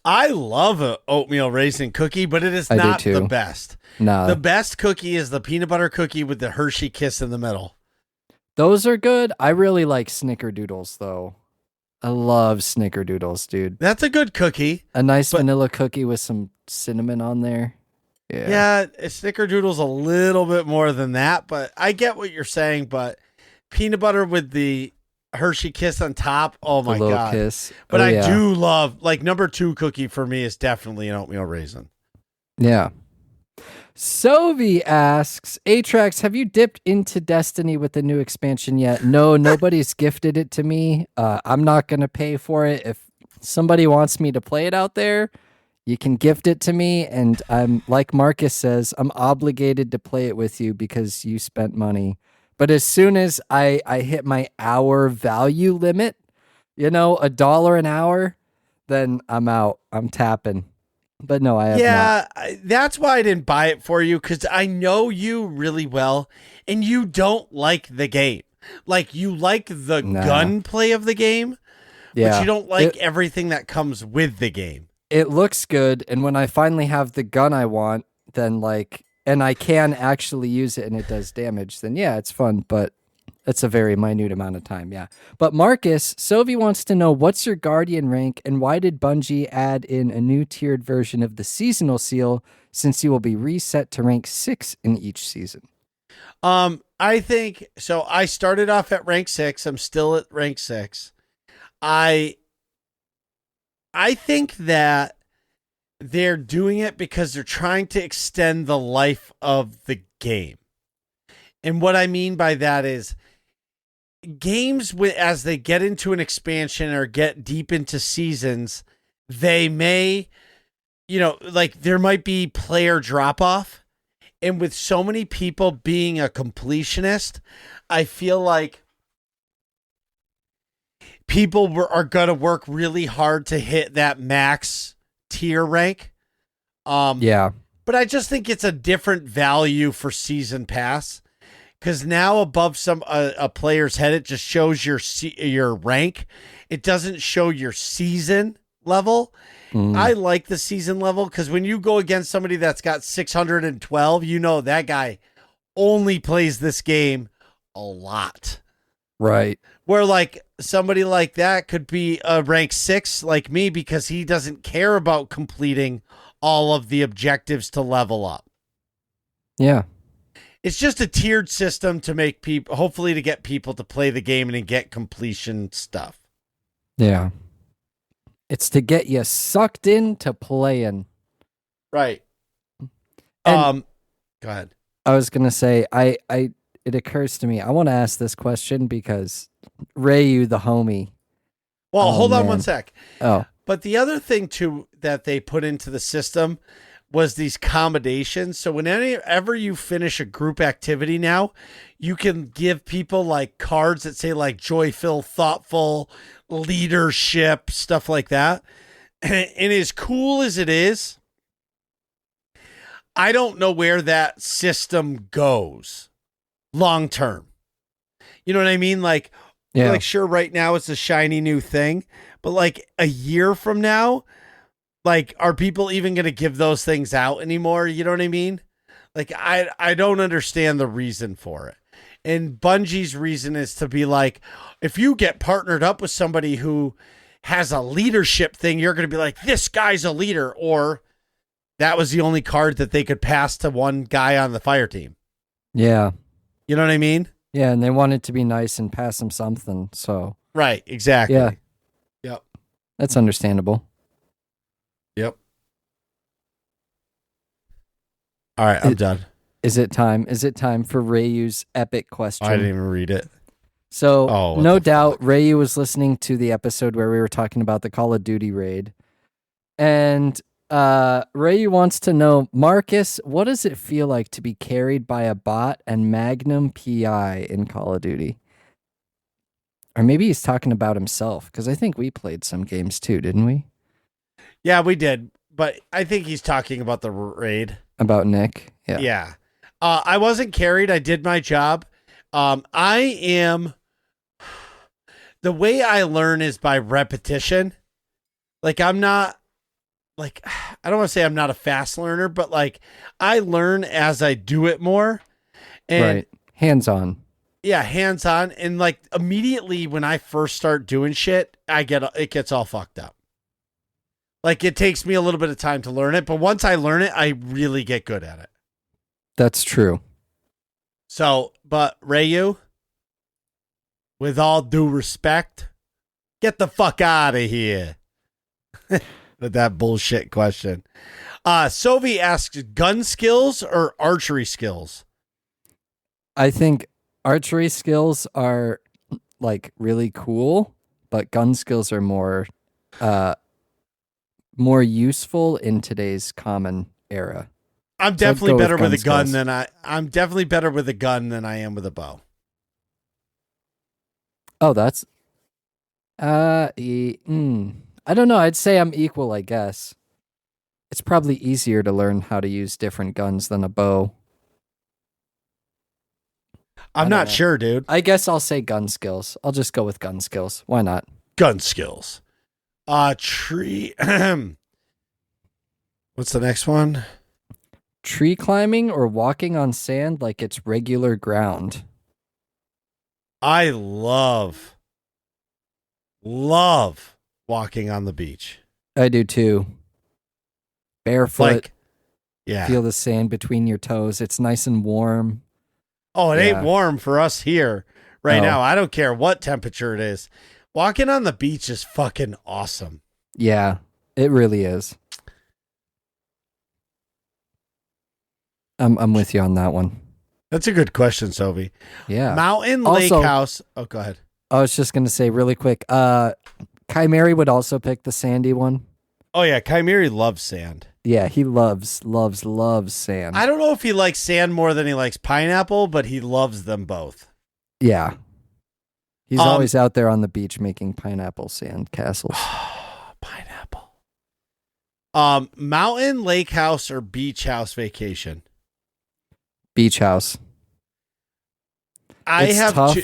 I love an oatmeal raisin cookie, but it is not the best. No. The best cookie is the peanut butter cookie with the Hershey Kiss in the middle. Those are good. I really like Snickerdoodles, though. I love Snickerdoodles, dude. That's a good cookie. A nice vanilla cookie with some cinnamon on there. Yeah, Snickerdoodle's a little bit more than that, but I get what you're saying, but peanut butter with the Hershey Kiss on top. Oh my God. Kiss. But I do love, like, number 2 cookie for me is definitely an oatmeal raisin. Yeah. Sovi asks, Atrax, have you dipped into Destiny with the new expansion yet? No, nobody's gifted it to me. I'm not going to pay for it. If somebody wants me to play it out there, you can gift it to me. And I'm, like Marcus says, I'm obligated to play it with you because you spent money. But as soon as I hit my hour value limit, $1 an hour, then I'm out. I'm tapping. But no, I have not. That's why I didn't buy it for you, because I know you really well, and you don't like the game. Like you like the Nah. gunplay of the game, Yeah. but you don't like everything that comes with the game. It looks good, and when I finally have the gun I want, then and I can actually use it and it does damage, then yeah, it's fun, but it's a very minute amount of time, yeah. But Marcus, Sovi wants to know, what's your Guardian rank, and why did Bungie add in a new tiered version of the seasonal seal, since you will be reset to rank 6 in each season? I think so. I started off at rank 6. I'm still at rank 6. I think that they're doing it because they're trying to extend the life of the game. And what I mean by that is games, as they get into an expansion or get deep into seasons, they may, like there might be player drop off. And with so many people being a completionist, I feel like people are going to work really hard to hit that max tier rank. Yeah. But I just think it's a different value for season pass, because now above a player's head, it just shows your rank. It doesn't show your season level. I like the season level because when you go against somebody that's got 612, that guy only plays this game a lot. Right. Where like somebody like that could be a rank 6 like me because he doesn't care about completing all of the objectives to level up. Yeah. It's just a tiered system to make people, hopefully to get people to play the game and get completion stuff. Yeah. It's to get you sucked into playing. Right. And go ahead. I was going to say, it occurs to me, I want to ask this question because Rayu, the homie. Well, hold on one sec. Oh. But the other thing too that they put into the system was these commendations. So whenever you finish a group activity now, you can give people like cards that say like joyful, thoughtful, leadership, stuff like that. And as cool as it is, I don't know where that system goes long term. You know what I mean? Like, yeah. Like sure, right now it's a shiny new thing, but like a year from now, like, are people even going to give those things out anymore? You know what I mean? Like, I don't understand the reason for it. And Bungie's reason is to be like, if you get partnered up with somebody who has a leadership thing, you're going to be like, this guy's a leader. Or that was the only card that they could pass to one guy on the fire team. Yeah. You know what I mean? Yeah, and they wanted to be nice and pass him something, so. Right, exactly. Yeah. Yep. That's understandable. Yep. All right, I'm done. Is it time? Is it time for Rayu's epic question? I didn't even read it. So, no doubt, Rayu was listening to the episode where we were talking about the Call of Duty raid. And Rayu wants to know, Marcus, what does it feel like to be carried by a bot and Magnum PI in Call of Duty? Or maybe he's talking about himself, because I think we played some games too, didn't we? Yeah, we did. But I think he's talking about the raid. About Nick? Yeah. Yeah. I wasn't carried. I did my job. I am... The way I learn is by repetition. Like, I'm not... Like, I don't want to say I'm not a fast learner, but like, I learn as I do it more. And right. Hands-on. Yeah, hands-on. And like, immediately when I first start doing shit, it gets all fucked up. Like, it takes me a little bit of time to learn it, but once I learn it, I really get good at it. That's true. So, but Rayu, with all due respect, get the fuck out of here. With that bullshit question. Sovi asks, gun skills or archery skills? I think archery skills are like really cool, but gun skills are more useful in today's common era. I'm definitely better with a gun than I'm definitely better with a gun than I am with a bow. Oh, that's I don't know. I'd say I'm equal, I guess. It's probably easier to learn how to use different guns than a bow. I'm not sure, dude. I guess I'll say gun skills. I'll just go with gun skills. Why not? Gun skills. Tree. What's the next one? Tree climbing or walking on sand like it's regular ground. I love walking on the beach. I do too. Barefoot. Yeah. Feel the sand between your toes. It's nice and warm. Oh, it ain't warm for us here right now. I don't care what temperature it is. Walking on the beach is fucking awesome. Yeah, it really is. I'm with you on that one. That's a good question, Sophie. Yeah. Mountain, lake house. Oh, go ahead. I was just going to say really quick. Chimeri would also pick the sandy one. Oh, yeah. Chimeri loves sand. Yeah, he loves sand. I don't know if he likes sand more than he likes pineapple, but he loves them both. Yeah. He's always out there on the beach making pineapple sand castles. Pineapple. Mountain, lake house, or beach house vacation? Beach house. It's tough,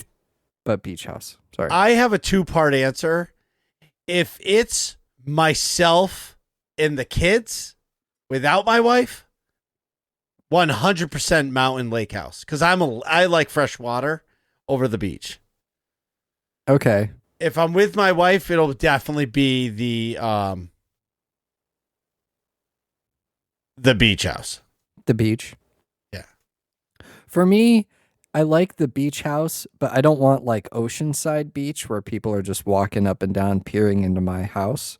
but beach house. Sorry. I have a 2-part answer. If it's myself and the kids without my wife, 100% mountain, lake house, because I like fresh water over the beach. Okay. If I'm with my wife, it'll definitely be the beach house. The beach. Yeah. For me, I like the beach house, but I don't want like oceanside beach where people are just walking up and down peering into my house.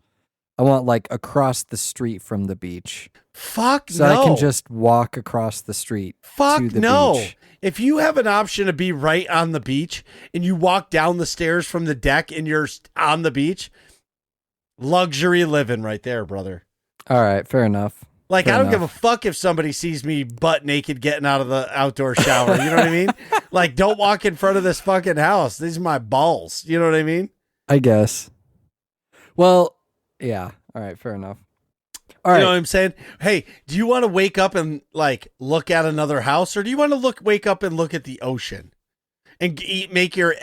I want like across the street from the beach. Fuck so no. So I can just walk across the street to the beach. If you have an option to be right on the beach and you walk down the stairs from the deck and you're on the beach, luxury living right there, brother. All right, fair enough. Like, I don't give a fuck if somebody sees me butt naked getting out of the outdoor shower. You know what I mean? Like, don't walk in front of this fucking house. These are my balls. You know what I mean? I guess. Well, yeah. All right, fair enough. All right. You know what I'm saying? Hey, do you want to wake up and like look at another house, or do you want to wake up and look at the ocean and make your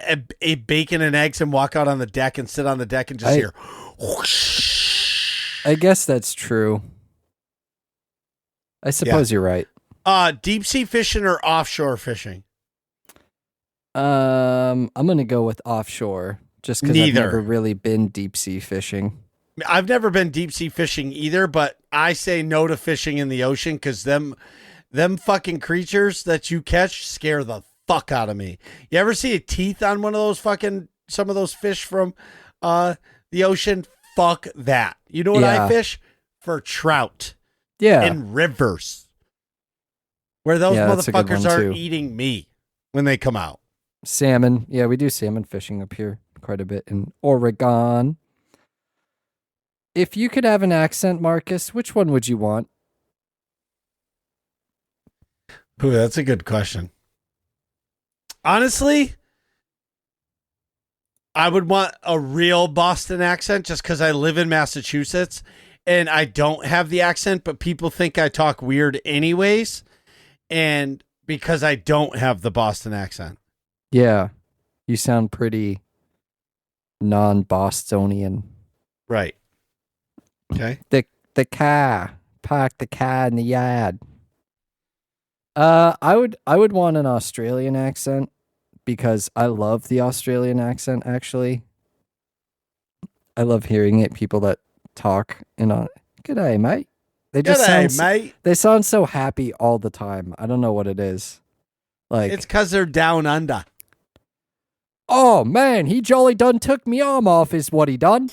a bacon and eggs and walk out on the deck and sit on the deck and just hear whoosh? I guess that's true. I suppose you're right. Deep sea fishing or offshore fishing? I'm gonna go with offshore just because I've never really been deep sea fishing. I've never been deep sea fishing either, but I say no to fishing in the ocean because them fucking creatures that you catch scare the fuck out of me. You ever see a teeth on one of those some of those fish from the ocean? Fuck that. You know what I fish? For trout. Yeah. In rivers. Where those motherfuckers aren't eating me when they come out. Salmon. Yeah, we do salmon fishing up here quite a bit in Oregon. If you could have an accent, Marcus, which one would you want? Ooh, that's a good question. Honestly, I would want a real Boston accent just because I live in Massachusetts and I don't have the accent, but people think I talk weird anyways. And because I don't have the Boston accent. Yeah. You sound pretty non-Bostonian. Right. Okay. The car. Park the car in the yard. I would want an Australian accent because I love the Australian accent, actually. I love hearing it. People that talk g'day, mate. They sound so happy all the time. I don't know what it is. Like, it's because they're down under. Oh man, he jolly done took me arm off is what he done.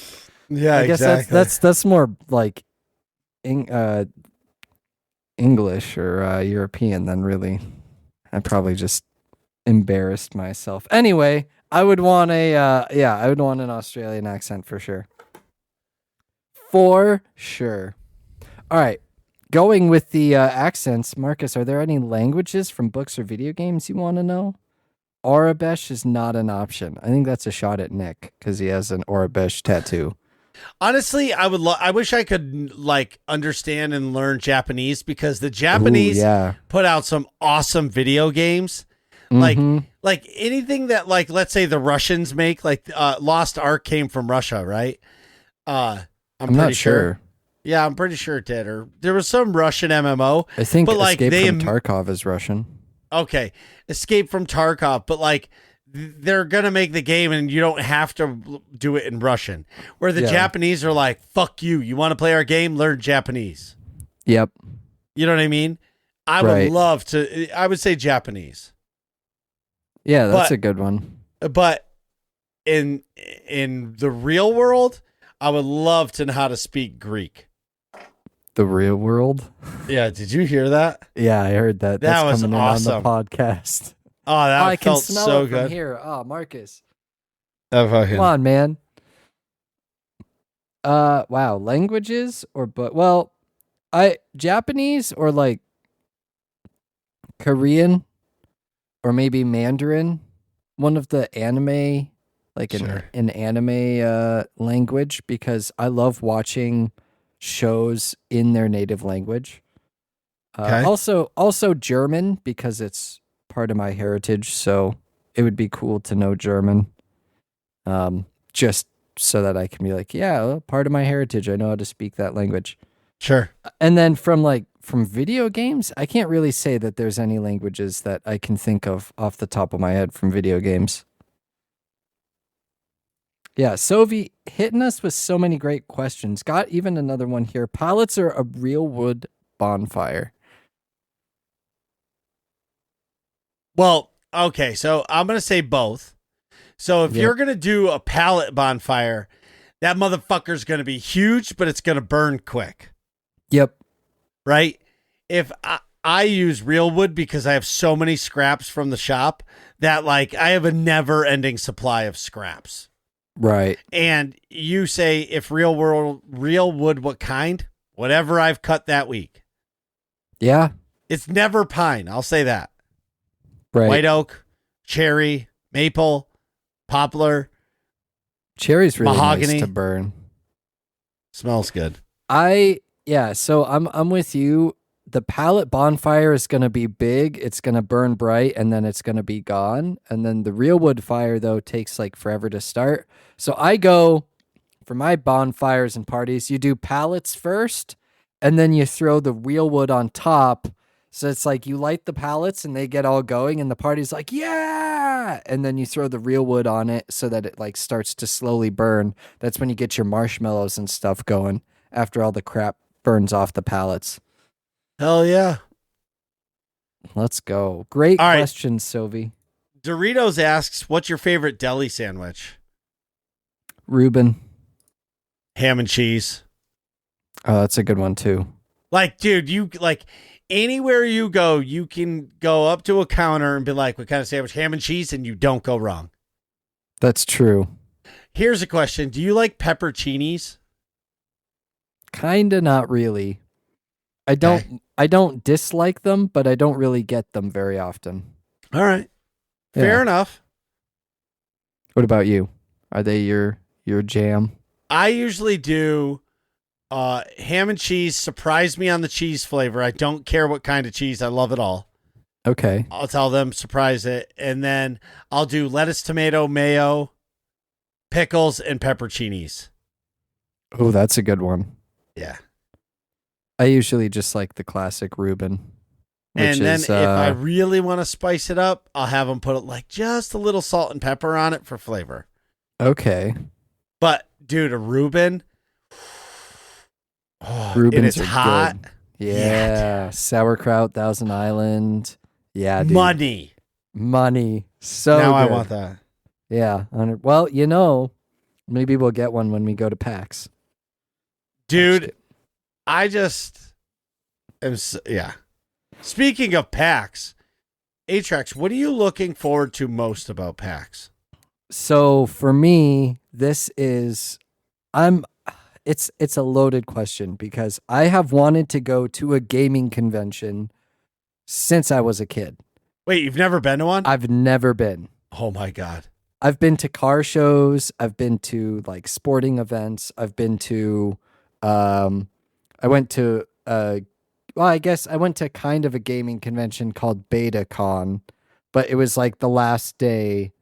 Yeah, I guess exactly. that's more like English or European than really. I probably just embarrassed myself. Anyway, I would want I would want an Australian accent for sure. For sure. All right. Going with the accents, Marcus, are there any languages from books or video games you want to know? Arabesh is not an option. I think that's a shot at Nick because he has an Arabesh tattoo. Honestly, I wish I could like understand and learn Japanese because the Japanese put out some awesome video games. Like Mm-hmm. like anything that like let's say the Russians make, like Lost Ark came from Russia, right? I'm I'm pretty not sure. sure. Yeah, I'm pretty sure it did. Or there was some Russian MMO, I think but like Escape from Tarkov is Russian. okay, Escape from Tarkov, but like they're gonna make the game and you don't have to do it in Russian. Where the Yeah. Japanese are like, "Fuck you! You want to play our game? Learn Japanese." Yep. You know what I mean? I would Right. love to. I would say Japanese, Yeah, that's But- a good one. but in the real world, I would love to know how to speak Greek. The real world. Yeah, did you hear that? Yeah, I heard that. That That's was coming awesome. in on the podcast. Oh, that I can felt smell so it from good. here. Oh, Marcus. That fucking- Come on, man. Wow, languages Japanese or like Korean or maybe Mandarin, one of the anime, like Sure. an anime language, because I love watching shows in their native language. Okay. Also German, because it's part of my heritage, so it would be cool to know German. Just so that I can be like, yeah, well, part of my heritage. I know how to speak that language. Sure. And then from video games, I can't really say that there's any languages that I can think of off the top of my head from video games. Yeah, Sovi hitting us with so many great questions. Got even another one here. Pallets are a real wood bonfire. Well, okay, so I'm gonna say both. So if Yep. you're gonna do a pallet bonfire, that motherfucker's gonna be huge, but it's gonna burn quick, Yep. right? If I use real wood because I have so many scraps from the shop that like I have a never-ending supply of scraps. Right. And you say if real wood, what kind? Whatever I've cut that week. Yeah. It's never pine. I'll say that. Right. White oak, cherry, maple, poplar. Cherry's really mahogany. nice to burn. Smells good. So I'm with you. The pallet bonfire is going to be big. It's going to burn bright and then it's going to be gone. And then the real wood fire though takes like forever to start. So I go for my bonfires and parties, you do pallets first and then you throw the real wood on top. So it's like you light the pallets and they get all going and the party's like, yeah. And then you throw the real wood on it so that it like starts to slowly burn. That's when you get your marshmallows and stuff going after all the crap burns off the pallets. Hell yeah. Let's go. Great All right. question, Sylvie. Doritos asks, what's your favorite deli sandwich? Ruben. Ham and cheese. Oh, that's a good one too. Like, dude, you like anywhere you go, you can go up to a counter and be like, what kind of sandwich? Ham and cheese, and you don't go wrong. That's true. Here's a question. Do you like pepperoncinis? Kinda not really. I don't dislike them, but I don't really get them very often. All right. Yeah. Fair enough. What about you? Are they your jam? I usually do ham and cheese. Surprise me on the cheese flavor. I don't care what kind of cheese. I love it all. Okay. I'll tell them, surprise it. And then I'll do lettuce, tomato, mayo, pickles, and pepperoncinis. Oh, that's a good one. Yeah. I usually just like the classic Reuben. And which then is, if I really want to spice it up, I'll have them put like just a little salt and pepper on it for flavor. okay. But dude, a Reuben, Reubens and it's are hot. good. Yeah. Sauerkraut, Thousand Island. Yeah, dude. Money. So now I good. want that. Yeah. Well, maybe we'll get one when we go to PAX. Dude, I just am, yeah. Speaking of PAX, Atrax, what are you looking forward to most about PAX? So for me, it's a loaded question because I have wanted to go to a gaming convention since I was a kid. Wait, you've never been to one? I've never been. Oh my God. I've been to car shows. I've been to like sporting events. I've been to, I went to, I guess I went to kind of a gaming convention called BetaCon but it was like the last day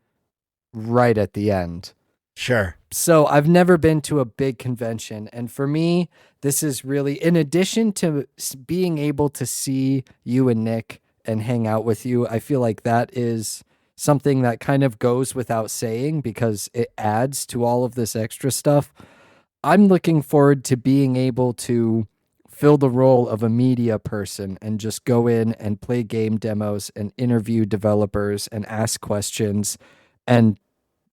right at the end. Sure. So I've never been to a big convention. And for me, this is really, in addition to being able to see you and Nick and hang out with you, I feel like that is something that kind of goes without saying because it adds to all of this extra stuff. I'm looking forward to being able to fill the role of a media person and just go in and play game demos and interview developers and ask questions and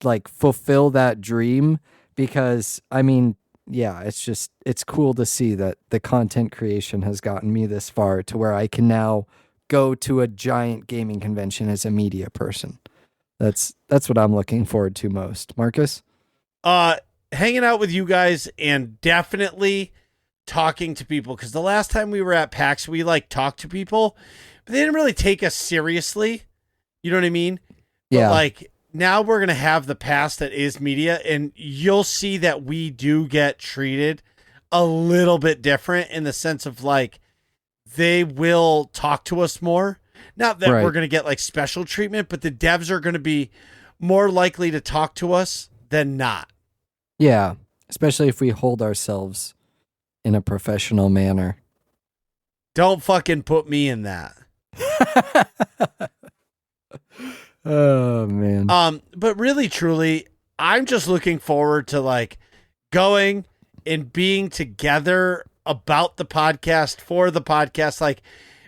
like fulfill that dream, because I mean, yeah, it's cool to see that the content creation has gotten me this far to where I can now go to a giant gaming convention as a media person. That's what I'm looking forward to most. Marcus? Hanging out with you guys and definitely talking to people, because the last time we were at PAX, we like talked to people, but they didn't really take us seriously. You know what I mean? Yeah. But like now we're going to have the pass that is media, and you'll see that we do get treated a little bit different in the sense of like they will talk to us more. Not that we're going to get like special treatment, but the devs are going to be more likely to talk to us than not. Yeah, especially if we hold ourselves in a professional manner. Don't fucking put me in that. Oh man. But really truly, I'm just looking forward to like going and being together about the podcast, for the podcast. Like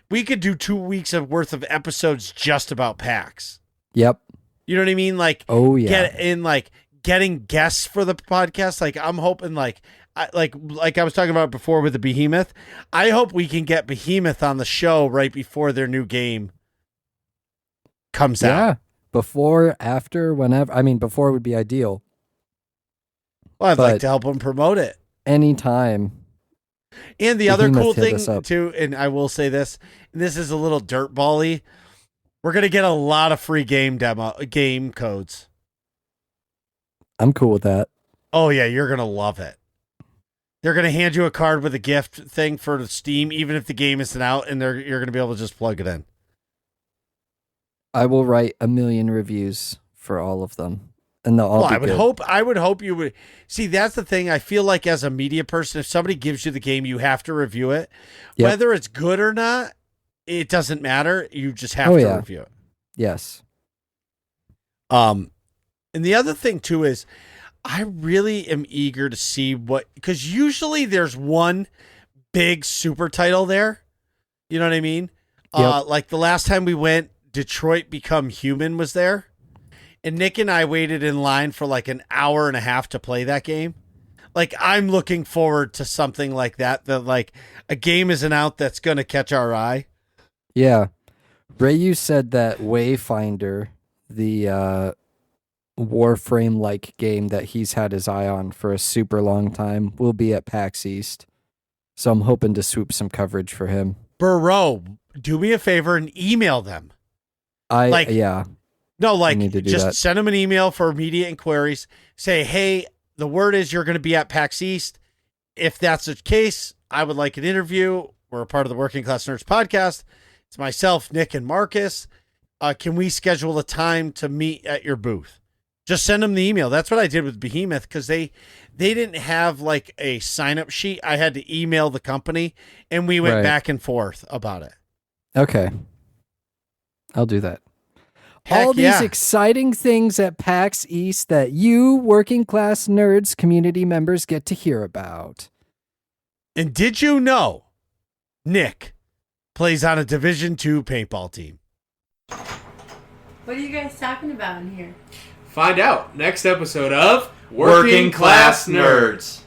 we could do 2 weeks of worth of episodes just about PAX. Yep. You know what I mean? Like, oh yeah. Get in like getting guests for the podcast. Like I'm hoping like I was talking about before with the Behemoth. I hope we can get Behemoth on the show right before their new game comes out. Yeah. Before, after, whenever. I mean, before would be ideal. Well, I'd like to help them promote it. Anytime. And the other cool thing too, and I will say this, and this is a little dirtball-y, we're going to get a lot of free game codes. I'm cool with that. Oh yeah, you're going to love it. They're going to hand you a card with a gift thing for Steam, even if the game isn't out, and you're going to be able to just plug it in. I will write 1 million reviews for all of them, and they'll all be good. I would hope you would. See, that's the thing. I feel like as a media person, if somebody gives you the game, you have to review it. Yep. Whether it's good or not, it doesn't matter. You just have to review it. Yes. And the other thing too is, I really am eager to see because usually there's one big super title there. You know what I mean? Yep. Like the last time we went, Detroit Become Human was there, and Nick and I waited in line for like an hour and a half to play that game. Like I'm looking forward to something like that like a game isn't out that's going to catch our eye. Yeah. Rayu said that Wayfinder, the Warframe-like game that he's had his eye on for a super long time, will be at PAX East. So I'm hoping to swoop some coverage for him. Bro, do me a favor and email them. Just send them an email for media inquiries. Say, hey, the word is you're going to be at PAX East. If that's the case, I would like an interview. We're a part of the Working Class Nerds podcast. It's myself, Nick, and Marcus. Can we schedule a time to meet at your booth? Just send them the email. That's what I did with Behemoth, because they didn't have like a sign-up sheet. I had to email the company, and we went back and forth about it. Okay. I'll do that. All these exciting things at PAX East that you Working Class Nerds community members get to hear about. And did you know Nick plays on a Division II paintball team? What are you guys talking about in here? Find out next episode of Working Class Nerds.